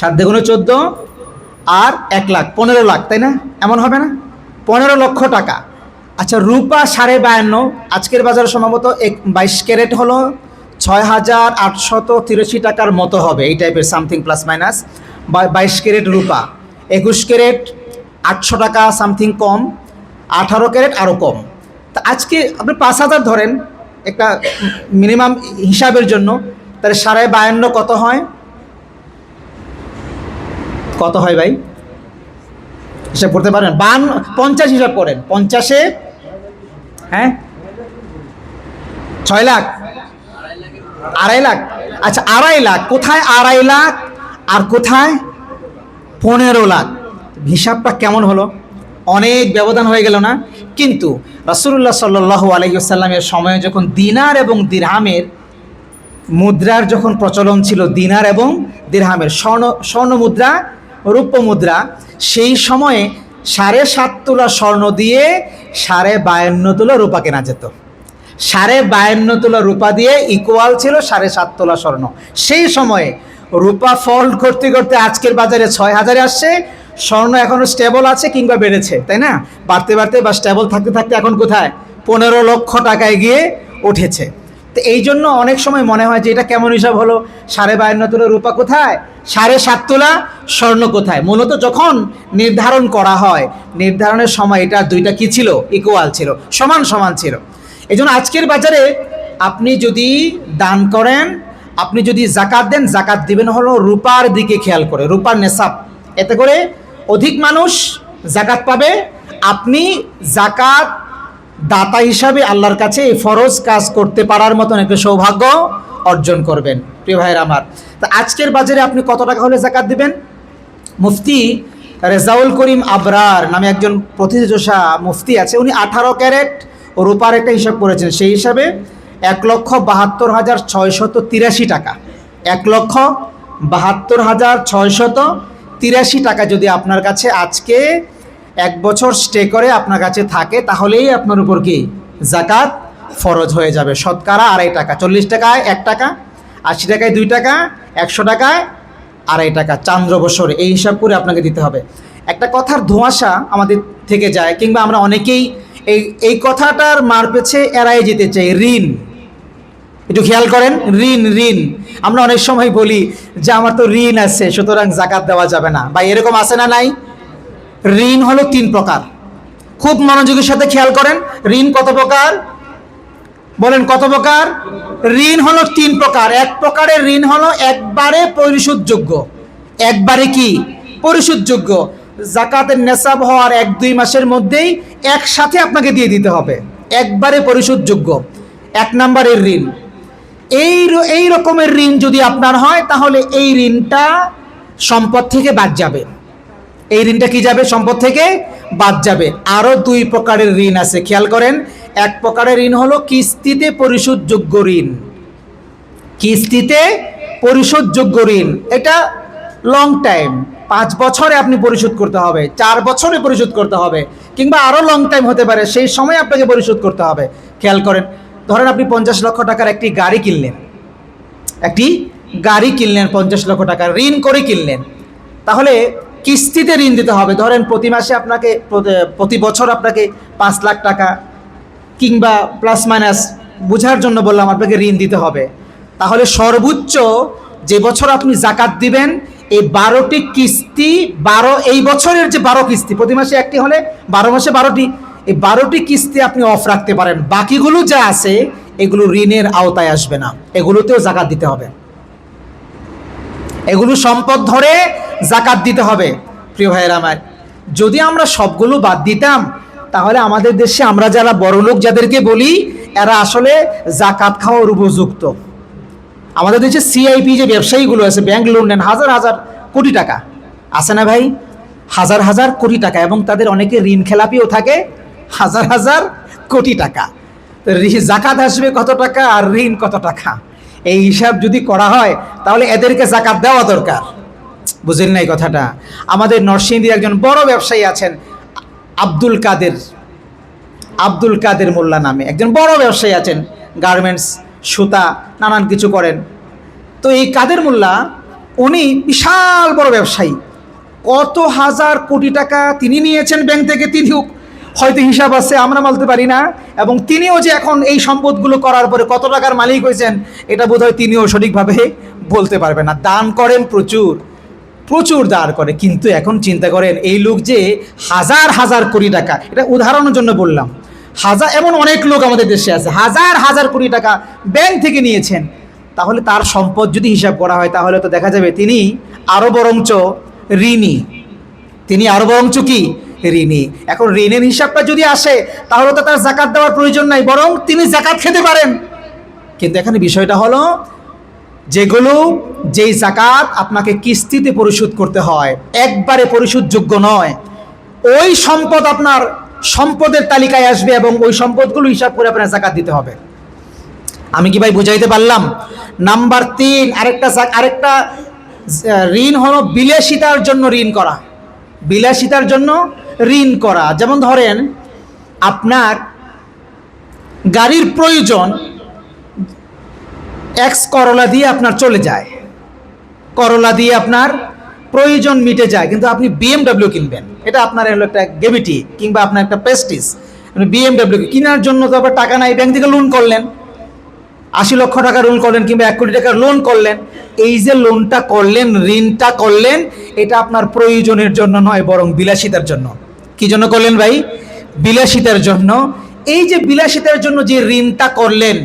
7 দ্বিগুণে 14 আর 1 লাখ, 15 লাখ, তাই না? এমন হবে না? 15 লক্ষ টাকা। আচ্ছা, রূপা 52.5 আজকের বাজারে সম্ভবত 22 ক্যারেট হলো 6,883 টাকার মতো হবে, এই টাইপের সামথিং প্লাস মাইনাস। 22 ক্যারেট রূপা, 21 ক্যারেট 800 টাকা সামথিং কম, 18 ক্যারেট আরও কম। তা আজকে আপনি 5,000 ধরেন একটা মিনিমাম হিসাবের জন্য, তাহলে 52.5 কত হয়? কত হয় ভাই? হিসাব করতে পারেন? 50 হিসাব করেন, 50-এ হ্যাঁ 6 লাখ, 2.5 লাখ। আচ্ছা, 2.5 লাখ কোথায়? 2.5 লাখ আর কোথায় 15 লাখ? হিসাবটা কেমন হলো? অনেক ব্যবধান হয়ে গেল না? কিন্তু রাসূলুল্লাহ সাল্লাল্লাহু আলাইহি ওয়াসাল্লামের সময়ে যখন দিনার এবং দিরহামের মুদ্রার যখন প্রচলন ছিল, দিনার এবং দিরহামের স্বর্ণ মুদ্রা, রৌপ্য মুদ্রা, সেই সময়ে 7.5 তোলা স্বর্ণ দিয়ে 52.5 তোলা রূপা কেনা যেত। 52.5 তোলা রূপা দিয়ে ইকুয়াল ছিল 7.5 তোলা স্বর্ণ। সেই সময়ে রূপা ফল্ট করতে করতে আজকের বাজারে 6,000-এ আসছে। স্বর্ণ এখনও স্টেবল আছে কিংবা বেড়েছে, তাই না? বাড়তে বাড়তে বা স্টেবল থাকতে থাকতে এখন কোথায়? 15 লক্ষ টাকায় গিয়ে উঠেছে। তো এই জন্য অনেক সময় মনে হয় যে এটা কেমন হিসাব হলো? 52.5 তোলা রূপা কোথায়, 7.5 তোলা স্বর্ণ কোথায়? মূলত যখন নির্ধারণ করা হয়, নির্ধারণের সময় এটা দুইটা কি ছিল? ইকুয়াল ছিল, সমান সমান ছিল। এই জন্য আজকের বাজারে আপনি যদি দান করেন, আপনি যদি জাকাত দেন, জাকাত দিবেন হলো রূপার দিকে খেয়াল করে, রূপার নেশাব। এতে করে অধিক মানুষ জাকাত পাবে। আপনি জাকাত দাতা হিসাবে আল্লাহর কাছে এই ফরজ কাজ করতে পারার মতন একটা সৌভাগ্য অর্জন করবেন। প্রিয় ভাইয়ের আমার, তা আজকের বাজারে আপনি কত টাকা হলে জাকাত দিবেন? মুফতি রেজাউল করিম আবরার নামে একজন প্রথিতযশা মুফতি আছে, উনি 18 ক্যারেট রূপার একটা হিসাব করেছেন। সেই হিসাবে 1,72,683 টাকা, 1,72,683 টাকা যদি আপনার কাছে আজকে 1 বছর স্টে করে আপনার কাছে থাকে, তাহলেই আপনার উপর কি জাকাত ফরজ হয়ে যাবে। শতকরা 2.5 টাকা, 40 টাকায় 1 টাকা, 80 টাকায় 2 টাকা, 100 টাকায় 2.5 টাকা, চান্দ্র বছরে এই হিসাব করে আপনাকে দিতে হবে। একটা কথার ধোঁয়াশা আমাদের থেকে যায়, কিংবা আমরা অনেকেই এই কথাটার মার পেছে এড়াই যেতে চাই, ঋণ। একটু খেয়াল করেন, ঋণ ঋণ আমরা অনেক সময় বলি যে আমার তো ঋণ আছে সুতরাং জাকাত দেওয়া যাবে না। ভাই, এরকম আছে না নাই? ঋণ হলো 3 প্রকার। খুব মনোযোগের সাথে খেয়াল করেন, ঋণ কত প্রকার? বলেন কত প্রকার? ঋণ হলো 3 প্রকার। এক প্রকারের ঋণ হলো একবারে পরিশোধযোগ্য। একবারে কি পরিশোধযোগ্য? জাকাতের নেশাব হওয়ার 1-2 মাসের মধ্যেই একসাথে আপনাকে দিয়ে দিতে হবে, একবারে পরিশোধযোগ্য। 1 নম্বরের ঋণ। এই রকমের ঋণ যদি আপনার হয়, তাহলে এই ঋণটা সম্পদ থেকে বাদ যাবে। এই ঋণটা কি যাবে? সম্পদ থেকে বাদ যাবে। আরও 2 প্রকারের ঋণ আছে, খেয়াল করেন। এক প্রকারের ঋণ হলো কিস্তিতে পরিশোধযোগ্য ঋণ। কিস্তিতে পরিশোধযোগ্য ঋণ, এটা লং টাইম, 5 বছরে আপনি পরিশোধ করতে হবে, 4 বছরে পরিশোধ করতে হবে, কিংবা আরও লং টাইম হতে পারে, সেই সময় আপনাকে পরিশোধ করতে হবে। খেয়াল করেন, ধরেন আপনি 50 লক্ষ টাকার একটি গাড়ি কিনলেন, 50 লক্ষ টাকা ঋণ করে কিনলেন, তাহলে কিস্তিতে ঋণ দিতে হবে। ধরেন প্রতি মাসে আপনাকে, প্রতি বছর আপনাকে 5 লাখ টাকা কিংবা প্লাস মাইনাস বোঝার জন্য বললাম, আপনাকে ঋণ দিতে হবে। তাহলে সর্বোচ্চ যে বছর আপনি জাকাত দিবেন, এই 12টি কিস্তি, এই বছরের যে 12 কিস্তি, প্রতি মাসে একটি হলে 12 মাসে 12টি, এই 12টি কিস্তি আপনি অফ রাখতে পারেন। বাকিগুলো যা আছে এগুলো ঋণের আওতায় আসবে না, এগুলোতেও জাকাত দিতে হবে। এগুলো সম্পদ ধরে জাকাত দিতে হবে। প্রিয় ভাইয়েরা আমার, যদি আমরা সবগুলো বাদ দিতাম, তাহলে আমাদের দেশে আমরা যারা বড় লোক যাদেরকে বলি, এরা আসলে জাকাত খাওয়ার উপযুক্ত। আমাদের দেশে সিআইপি যে ব্যবসায়ীগুলো আছে, ব্যাংক লোন নেন হাজার হাজার কোটি টাকা, আছে না ভাই? হাজার হাজার কোটি টাকা, এবং তাদের অনেকে ঋণ খেলাপিও থাকে হাজার হাজার কোটি টাকা। জাকাত আসবে কত টাকা আর ঋণ কত টাকা, এই হিসাব যদি করা হয়, তাহলে এদেরকে জাকাত দেওয়া দরকার। বুঝেন নাই কথাটা? আমাদের নরসিংদীর একজন বড় ব্যবসায়ী আছেন, আব্দুল কাদের মোল্লা নামে একজন বড় ব্যবসায়ী আছেন, গার্মেন্টস, সুতা, নানান কিছু করেন। তো এই কাদের মোল্লা উনি বিশাল বড় ব্যবসায়ী, কত হাজার কোটি টাকা তিনি নিয়েছেন ব্যাংক থেকে, তিনিও হয়তো হিসাব আছে, আমরা বলতে পারি না। এবং তিনিও যে এখন এই সম্পদগুলো করার পরে কত টাকার মালিক হয়েছেন এটা বোধহয় তিনিও সঠিকভাবে বলতে পারবেন না। দান করেন প্রচুর, প্রচুর দান করে, কিন্তু এখন চিন্তা করেন এই লোক যে হাজার হাজার কোটি টাকা, এটা উদাহরণের জন্য বললাম, হাজার, এমন অনেক লোক আমাদের দেশে আছে হাজার হাজার কোটি টাকা ব্যাংক থেকে নিয়েছেন। তাহলে তার সম্পদ যদি হিসাব করা হয় তাহলে তো দেখা যাবে তিনি আরও বরঞ্চ ঋণী, তিনি আরও বরঞ্চ কি ঋণী। এখন ঋণের হিসাবটা যদি আসে তাহলে তো তার জাকাত দেওয়ার প্রয়োজন নাই, বরং তিনি জাকাত খেতে পারেন। কিন্তু এখানে বিষয়টা হলো যেই জাকাত আপনাকে কিস্তিতে পরিশোধ করতে হয়, একবারে পরিশোধযোগ্য নয়, ওই সম্পদ আপনার সম্পদের তালিকায় আসবে এবং ওই সম্পদগুলো হিসাব করে আপনার জাকাত দিতে হবে। আমি কি ভাই বুঝাইতে পারলাম? নাম্বার 3, আরেকটা ঋণ হলো বিলাসিতার জন্য ঋণ করা, বিলাসিতার জন্য ঋণ করা। যেমন ধরেন আপনার গাড়ির প্রয়োজন, এক্স করলা দিয়ে আপনার চলে যায়, করলা দিয়ে আপনার প্রয়োজন মিটে যায়, কিন্তু আপনি বিএমডাব্লিউ কিনবেন, এটা আপনার হলো একটা গ্রেভিটি কিংবা আপনার একটা প্রেস্টিজ, আপনি বিএমডাব্লিউ কেনার জন্য তো আবার টাকা নাই, ব্যাংক থেকে লোন করলেন, 80 লক্ষ টাকা লোন করলেন কিংবা 1 কোটি টাকার লোন করলেন। এই যে লোনটা করলেন, ঋণটা করলেন, এটা আপনার প্রয়োজনের জন্য নয়, বরং বিলাসিতার জন্য। কি জন্য করলেন ভাই? বিলাসিতার জন্য। এই যে বিলাসিতার জন্য যে ঋণটা করলেন,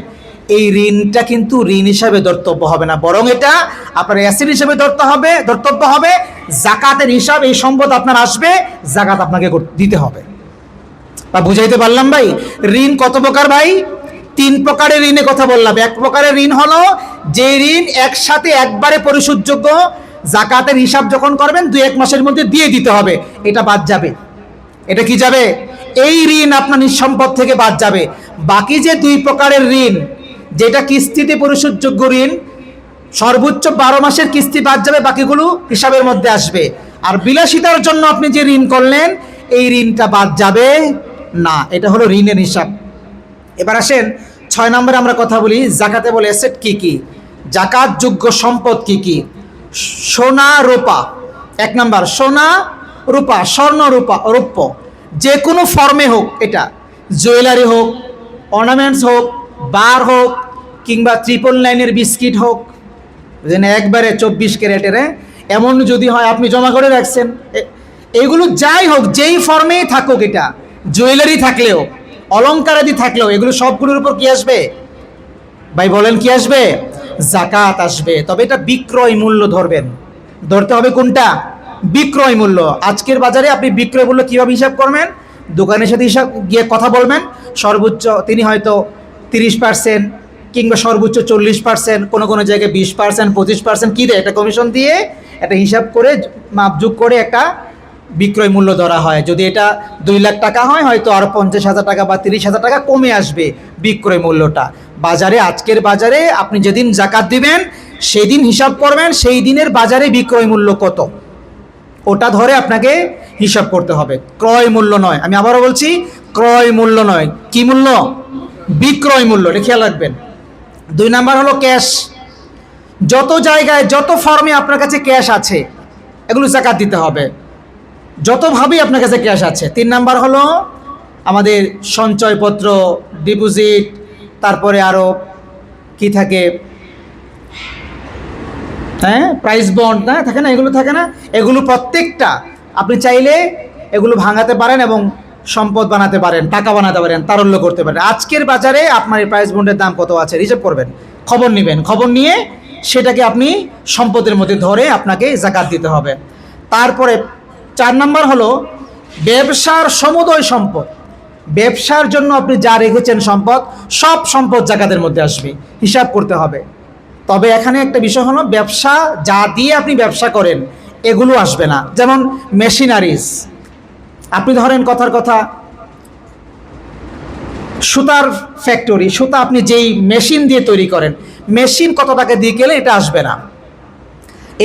এই ঋণটা কিন্তু ঋণ হিসাবে ধর্তব্য হবে না, বরং এটা আপনার অ্যাসেট হিসাবে ধর্তব্য হবে। জাকাতের হিসাব, এই সম্পদ আপনার আসবে, জাকাত আপনাকে দিতে হবে। বা বুঝাইতে পারলাম ভাই? ঋণ কত প্রকার ভাই? 3 প্রকারের ঋণের কথা বললাম। এক প্রকারের ঋণ হলো যে ঋণ একসাথে একবারে পরিশোধযোগ্য, জাকাতের হিসাব যখন করবেন 2-1 মাসের মধ্যে দিয়ে দিতে হবে, এটা বাদ যাবে। এটা কি যাবে? এই ঋণ আপনার নিঃসম্পদ থেকে বাদ যাবে। বাকি যে 2 প্রকারের ঋণ, যেটা কিস্তিতে পরিশোধযোগ্য ঋণ, সর্বোচ্চ 12 মাসের কিস্তি বাদ যাবে, বাকিগুলো হিসাবের মধ্যে আসবে। আর বিলাসিতার জন্য আপনি যে ঋণ করলেন, এই ঋণটা বাদ যাবে না। এটা হলো ঋণের হিসাব। এবার আসেন 6 নম্বরে আমরা কথা বলি, জাকাতে বলে অ্যাসেট কি কি, জাকাত যোগ্য সম্পদ কি কি। সোনা রূপা, 1 নম্বর সোনা রূপা, স্বর্ণ রৌপ্য, যে কোনো ফর্মে হোক, এটা জুয়েলারি হোক, অর্নামেন্টস হোক, বার হোক, কিংবা 999 বিস্কিট হোক, বুঝলেন, একবারে 24 ক্যারেটের, এমন যদি হয় আপনি জমা করে রাখছেন, এগুলো যাই হোক, যেই ফর্মেই থাকুক, এটা জুয়েলারি থাকলেও, অলংকারাদি থাকলেও, এগুলো সবগুলোর উপর কি আসবে ভাই? বলেন কি আসবে? জাকাত আসবে। তবে এটা বিক্রয় মূল্য ধরতে হবে। কোনটা? বিক্রয় মূল্য। আজকের বাজারে আপনি বিক্রয় মূল্য কীভাবে হিসাব করবেন? দোকানের সাথে হিসাব গিয়ে কথা বলবেন, সর্বোচ্চ তিনি হয়তো 30% কিংবা সর্বোচ্চ 40%, কোনো জায়গায় 20%, 25% কী দেয়, একটা কমিশন দিয়ে একটা হিসাব করে মাপযোগ করে একটা বিক্রয় মূল্য ধরা হয়। যদি এটা 2 লাখ টাকা হয়, হয়তো আরও 50,000 টাকা বা 30,000 টাকা কমে আসবে বিক্রয় মূল্যটা। বাজারে, আজকের বাজারে আপনি যেদিন জাকাত দিবেন সেই দিন হিসাব করবেন, সেই দিনের বাজারে বিক্রয় মূল্য কত, ওটা ধরে আপনাকে হিসাব করতে হবে, ক্রয় মূল্য নয়। আমি আবারও বলছি, ক্রয় মূল্য নয়। কি মূল্য? বিক্রয় মূল্য। এটা খেয়াল রাখবেন। 2 নাম্বার হলো ক্যাশ। যত জায়গায়, যত ফর্মে আপনার কাছে ক্যাশ আছে, এগুলো জাকাত দিতে হবে, যতভাবেই আপনার কাছে ক্যাশ আছে। 3 নাম্বার হলো আমাদের সঞ্চয়পত্র, ডিপোজিট, তারপরে আরও কি থাকে, প্রাইস বন্ড, না থাকে না, এগুলো থাকে না, এগুলো প্রত্যেকটা আপনি চাইলে এগুলো ভাঙাতে পারেন এবং সম্পদ বানাতে পারেন, টাকা বানাতে পারেন, তারল্য করতে পারেন। আজকের বাজারে আপনার এই প্রাইস বন্ডের দাম কত আছে হিসাব করবেন, খবর নেবেন, খবর নিয়ে সেটাকে আপনি সম্পদের মধ্যে ধরে আপনাকে জাকাত দিতে হবে। তারপরে 4 নাম্বার হলো ব্যবসার সমুদয় সম্পদ। ব্যবসার জন্য আপনি যা রেখেছেন সম্পদ, সব সম্পদ জাকাতের মধ্যে আসবে, হিসাব করতে হবে। তবে এখানে একটা বিষয় হলো, ব্যবসা যা দিয়ে আপনি ব্যবসা করেন এগুলো আসবে না। যেমন মেশিনারিজ, আপনি ধরেন কথার কথা সুতার ফ্যাক্টরি, সুতা আপনি যেই মেশিন দিয়ে তৈরি করেন, মেশিন কত টাকা দিয়ে গেলে এটা আসবে না।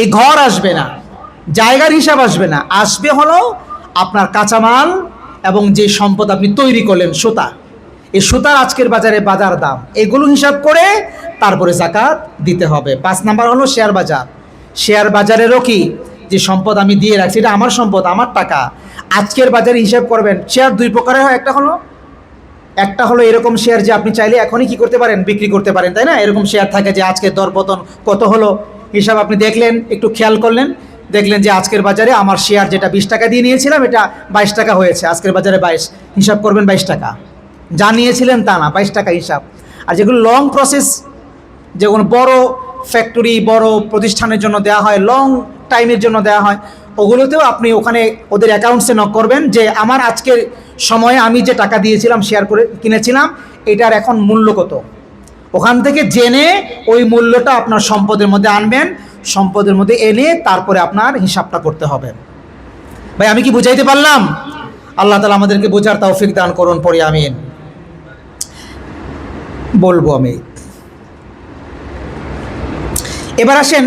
এই ঘর আসবে না, জায়গার হিসাব আসবে না, আসবে হলো আপনার কাঁচামাল এবং যে সম্পদ আপনি তৈরি করলেন, সুতা, এই সুতার আজকের বাজারে বাজার দাম, এগুলো হিসাব করে তারপরে জাকাত দিতে হবে। 5 নাম্বার হলো শেয়ার বাজার। শেয়ার বাজারেরও কি, যে সম্পদ আমি দিয়ে রাখছি এটা আমার সম্পদ, আমার টাকা, আজকের বাজারে হিসাব করবেন। শেয়ার 2 প্রকারের হয়, একটা হলো এরকম শেয়ার যে আপনি চাইলে এখনই কি করতে পারেন, বিক্রি করতে পারেন, তাই না? এরকম শেয়ার থাকে যে আজকের দরপতন কত হলো হিসাব আপনি দেখলেন, একটু খেয়াল করলেন, দেখলেন যে আজকের বাজারে আমার শেয়ার যেটা 20 টাকা দিয়ে নিয়েছিলাম এটা 22 টাকা হয়েছে, আজকের বাজারে 22, হিসাব করবেন 22 টাকা, যা নিয়েছিলেন তা না, 22 টাকা হিসাব। আর যেগুলো লং প্রসেস, যেগুলো বড় ফ্যাক্টরি, বড় প্রতিষ্ঠানের জন্য দেওয়া হয়, লং টাইমের জন্য দেওয়া হয়, ওগুলোতেও আপনি ওখানে ওদের অ্যাকাউন্টসে নক করবেন যে আমার আজকের সময়ে আমি যে টাকা দিয়েছিলাম, শেয়ার করে কিনেছিলাম, এটার এখন মূল্য কত, ওখান থেকে জেনে ওই মূল্যটা আপনার সম্পদের মধ্যে আনবেন, সম্পদের মধ্যে এনে তারপরে আপনার হিসাবটা করতে হবে। ভাই আমি কি বুঝাইতে পারলাম? আল্লাহ তাআলা আমাদেরকে বোঝার তৌফিক দান করুন, পড়ি আমিন। বলবো আমি এবার আসেন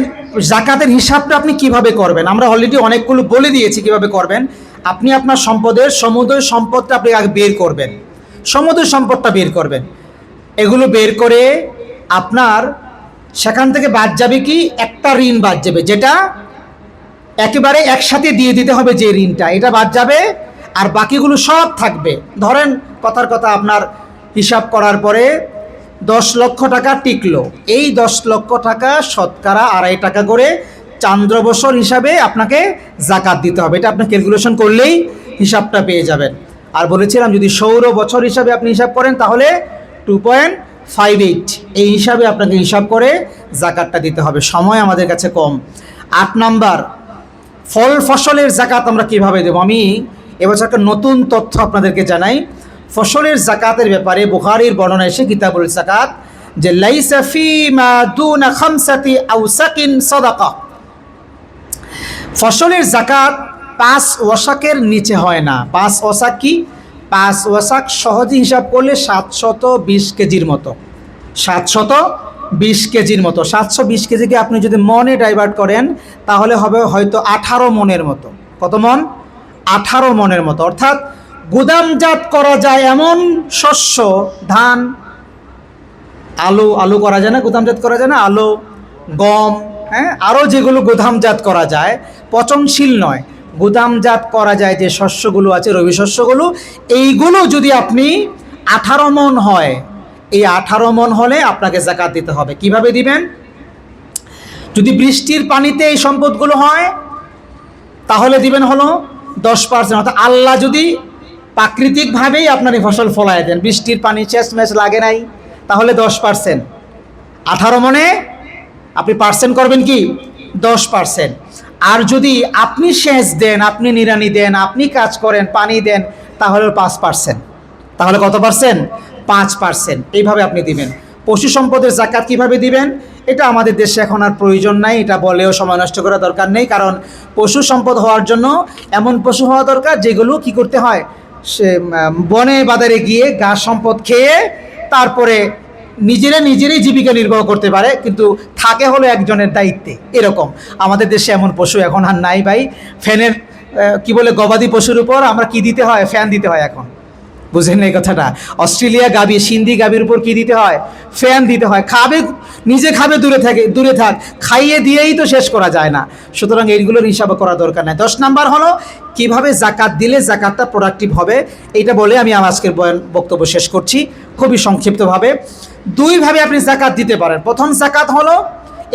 জাকাতের হিসাবটা আপনি কিভাবে করবেন। আমরা অলরেডি অনেকগুলো বলে দিয়েছি কিভাবে করবেন। আপনি আপনার সম্পদের সমুদয় সম্পদটা আপনি আগে বের করবেন, সমুদয় সম্পদটা বের করবেন, এগুলো বের করে আপনার সেখান থেকে বাদ যাবে কি, একটা ঋণ বাদ যাবে, যেটা একেবারে একসাথে দিয়ে দিতে হবে, যে ঋণটা, এটা বাদ যাবে, আর বাকিগুলো সব থাকবে। ধরেন কথার কথা আপনার হিসাব করার পরে 10 লক্ষ টাকা টিকলো, এই 10 লক্ষ টাকা শতকরা 2.5 টাকা করে চান্দ্র বছর হিসাবে আপনাকে জাকাত দিতে হবে। এটা আপনি ক্যালকুলেশন করলেই হিসাবটা পেয়ে যাবেন। আর বলেছিলাম যদি সৌর বছর হিসাবে আপনি হিসাব করেন তাহলে 2.58, এই হিসাবে আপনাকে হিসাব করে জাকাতটা দিতে হবে। সময় আমাদের কাছে কম। 8 নাম্বার, ফল ফসলের জাকাত আমরা কিভাবে দেব। আমি এবছর একটা নতুন তথ্য আপনাদেরকে জানাই। ফসলের জাকাতের ব্যাপারে বুখারীর বর্ণনা এসে কিতাবুল জাকাত, যে লাইসা ফীমা দুনা খামসাতি আওসাকিন সাদাকা, ফসলের জাকাত 5 ওয়াসাকের নিচে হয় না। 5 ওয়াসাক কি, 5 ওয়াসাক সহজে হিসাব করলে 720 কেজির মতো, 720 কেজির মতো। 720 কেজিকে আপনি যদি মনে ডাইভার্ট করেন তাহলে হবে হয়তো 18 মনের মতো। কত মন? 18 মনের মতো। অর্থাৎ গুদামজাত করা যায় এমন শস্য, ধান, আলু করা যায় না, গুদামজাত করা যায় না, আলু, গম, হ্যাঁ, আরও যেগুলো গুদামজাত করা যায়, পচনশীল নয়, গুদামজাত করা যায় যে শস্যগুলো আছে, রবি শস্যগুলো, এইগুলো যদি আপনি 18 মন হয়, এই 18 মন হলে আপনাকে জাকাত দিতে হবে। কিভাবে দিবেন? যদি বৃষ্টির পানিতে এই সম্পদগুলো হয় তাহলে দিবেন হলো 10%। অর্থাৎ আল্লাহ যদি প্রাকৃতিকভাবেই আপনার এই ফসল ফলায় দেন, বৃষ্টির পানি শেষ ম্যাচ লাগে নাই, তাহলে 10%। 18 মনে আপনি পার্সেন্ট করবেন কি 10%। আর যদি আপনি সেচ দেন, আপনি নিড়ানি দেন, আপনি কাজ করেন, পানি দেন, তাহলে 5%। তাহলে কত পার্সেন্ট? 5%। এইভাবে আপনি দিবেন। পশু সম্পদের জাকাত কিভাবে দিবেন এটা আমাদের দেশে এখন আর প্রয়োজন নাই, এটা বলেও সময় নষ্ট করা দরকার নেই। কারণ পশু সম্পদ হওয়ার জন্য এমন পশু হওয়া দরকার যেগুলো কি করতে হয়, সে বনে বাজারে গিয়ে ঘাস সম্পদ খেয়ে তারপরে নিজেরাই জীবিকা নির্বাহ করতে পারে, কিন্তু থাকে হলো একজনের দায়িত্বে। এরকম আমাদের দেশে এমন পশু এখন আর নাই ভাই। ফ্যানের কি বলে, গবাদি পশুর উপর আমরা কি দিতে হয়, ফ্যান দিতে হয় এখন। বুঝেন এই কথাটা? অস্ট্রেলিয়া গাবি, সিন্ধি গাবির উপর কি দিতে হয়, ফ্যান দিতে হয়। খাবে, নিজে খাবে, দূরে থাক, খাইয়ে দিয়েই তো শেষ করা যায় না। সুতরাং এইগুলোর হিসাব করা দরকার নাই। 10 নাম্বার হলো কিভাবে জাকাত দিলে জাকাতটা প্রোডাক্টিভ হবে, এইটা বলে আমি আমার আজকের বক্তব্য শেষ করছি খুবই সংক্ষিপ্তভাবে। 2 ভাবে আপনি জাকাত দিতে পারেন। প্রথম জাকাত হলো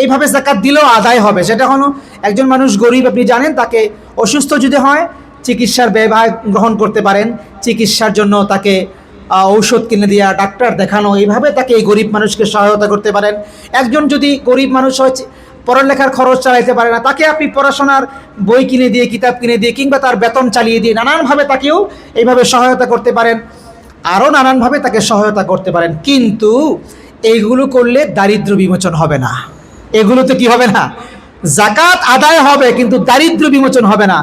এইভাবে জাকাত দিলেও আদায় হবে, সেটা হলো একজন মানুষ গরিব, আপনি জানেন, তাকে অসুস্থ যদি হয় চিকিৎসার ব্যয় গ্রহণ করতে পারেন, চিকিৎসার জন্য তাকে ঔষধ কিনে দেওয়া, ডাক্তার দেখানো, এইভাবে তাকে এই গরিব মানুষকে সহায়তা করতে পারেন। একজন যদি গরিব মানুষ হয়, পড়ালেখার খরচ চালাইতে পারে না, তাকে আপনি পড়াশোনার বই কিনে দিয়ে, কিতাব কিনে দিয়ে, কিংবা তার বেতন চালিয়ে দিয়ে নানানভাবে তাকেও এইভাবে সহায়তা করতে পারেন, আরও নানানভাবে তাকে সহায়তা করতে পারেন। কিন্তু এইগুলো করলে দারিদ্র্য বিমোচন হবে না। এগুলোতে কি হবে না, জাকাত আদায় হবে কিন্তু দারিদ্র্য বিমোচন হবে না।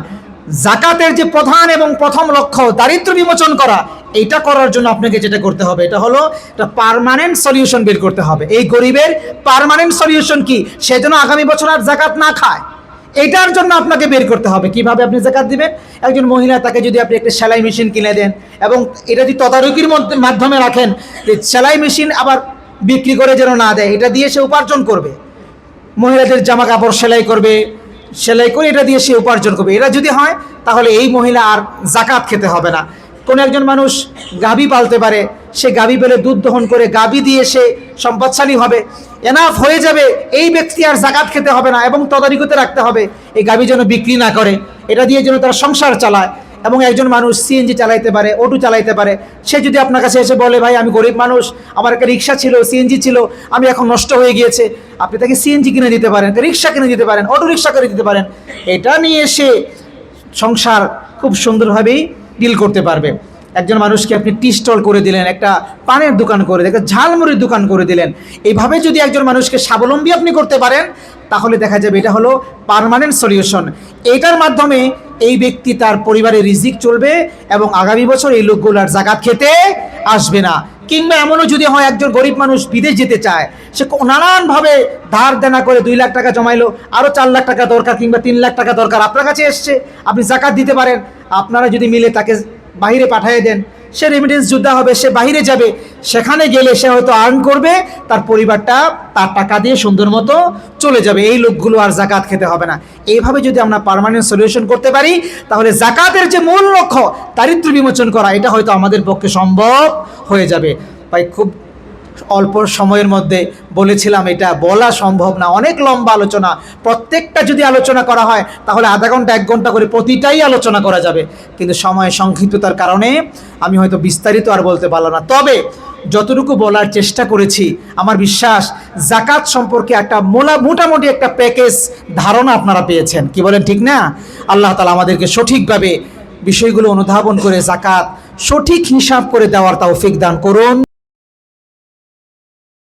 জাকাতের যে প্রধান এবং প্রথম লক্ষ্য দারিদ্র্য বিমোচন করা, এইটা করার জন্য আপনাকে যেটা করতে হবে, এটা হলো একটা পার্মানেন্ট সলিউশন বের করতে হবে। এই গরিবের পার্মানেন্ট সলিউশন কি, সে যেন আগামী বছর আর জাকাত না খায়, এটার জন্য আপনাকে বের করতে হবে কিভাবে আপনি যাকাত দিবেন। একজন মহিলা, তাকে যদি আপনি একটা সেলাই মেশিন কিনে দেন এবং এটা যদি তদারকির মাধ্যমে রাখেন যে সেলাই মেশিন আবার বিক্রি করে যেন না দেয়, এটা দিয়ে সে উপার্জন করবে, মহিলাদের জামা কাপড় সেলাই করবে, সেলাই করে এটা দিয়ে সে উপার্জন করবে, এটা যদি হয় তাহলে এই মহিলা আর যাকাত খেতে হবে না। কোনো একজন মানুষ গাভী পালতে পারে, সে গাভী পেলে দুধ দহন করে গাভী দিয়ে সে সম্পদশালী হবে, এনাফ হয়ে যাবে, এই ব্যক্তি আর যাকাত খেতে হবে না। এবং তদারকিতে রাখতে হবে এই গাভী যেন বিক্রি না করে, এটা দিয়ে যেন তারা সংসার চালায়। এবং একজন মানুষ সিএনজি চালাইতে পারে, অটো চালাইতে পারে, সে যদি আপনার কাছে এসে বলে ভাই আমি গরিব মানুষ, আমার একটা রিক্সা ছিল, সিএনজি ছিল, আমি এখন নষ্ট হয়ে গিয়েছে, আপনি তাকে সিএনজি কিনে দিতে পারেন, রিক্সা কিনে দিতে পারেন, অটো রিক্সা করে দিতে পারেন, এটা নিয়ে সে সংসার খুব সুন্দরভাবেই ডিল করতে পারবে। একজন মানুষকে আপনি টি স্টল করে দিলেন, একটা পানের দোকান করে দিলেন, একটা ঝালমুড়ির দোকান করে দিলেন, এইভাবে যদি একজন মানুষকে স্বাবলম্বী আপনি করতে পারেন তাহলে দেখা যাবে এটা হলো পার্মানেন্ট সলিউশন। এটার মাধ্যমে এই ব্যক্তি তার পরিবারের রিজিক চলবে এবং আগামী বছর এই লোকগুলো আর যাকাত খেতে আসবে না। কিংবা এমনও যদি হয় একজন গরিব মানুষ বিদেশ যেতে চায়, সে নানানভাবে ধার দেনা করে 2 লাখ টাকা জমাইলো, আরও 4 লাখ টাকা দরকার কিংবা 3 লাখ টাকা দরকার, আপনার কাছে এসছে, আপনি যাকাত দিতে পারেন। আপনারা যদি মিলে তাকে বাহিরে পাঠিয়ে দেন, সে রেমিটেন্স যোদ্ধা হবে, সে বাহিরে যাবে, সেখানে গেলে সে হয়তো আর্ন করবে, তার পরিবারটা তার টাকা দিয়ে সুন্দর মতো চলে যাবে, এই লোকগুলো আর যাকাত খেতে হবে না। এইভাবে যদি আমরা পার্মানেন্ট সলিউশন করতে পারি তাহলে যাকাতের যে মূল লক্ষ্য দারিদ্র্য বিমোচন করা, এটা হয়তো আমাদের পক্ষে সম্ভব হয়ে যাবে। ভাই খুব অল্প সময়ের মধ্যে বলেছিলাম, এটা বলা সম্ভব না, অনেক লম্বা আলোচনা, প্রত্যেকটা যদি আলোচনা করা হয় তাহলে আধা ঘন্টা 1 ঘন্টা করে প্রতিটাই আলোচনা করা যাবে, কিন্তু সময় সংক্ষিপ্ততার কারণে আমি হয়তো বিস্তারিত আর বলতে পারলাম না। তবে যতটুকু বলার চেষ্টা করেছি, আমার বিশ্বাস যাকাত সম্পর্কে একটা মোটামুটি একটা প্যাকেজ ধারণা আপনারা পেয়েছেন, কি বলেন ঠিক না? আল্লাহ তাআলা আমাদেরকে সঠিকভাবে বিষয়গুলো অনুধাবন করে যাকাত সঠিক হিসাব করে দেওয়ার তৌফিক দান করুন।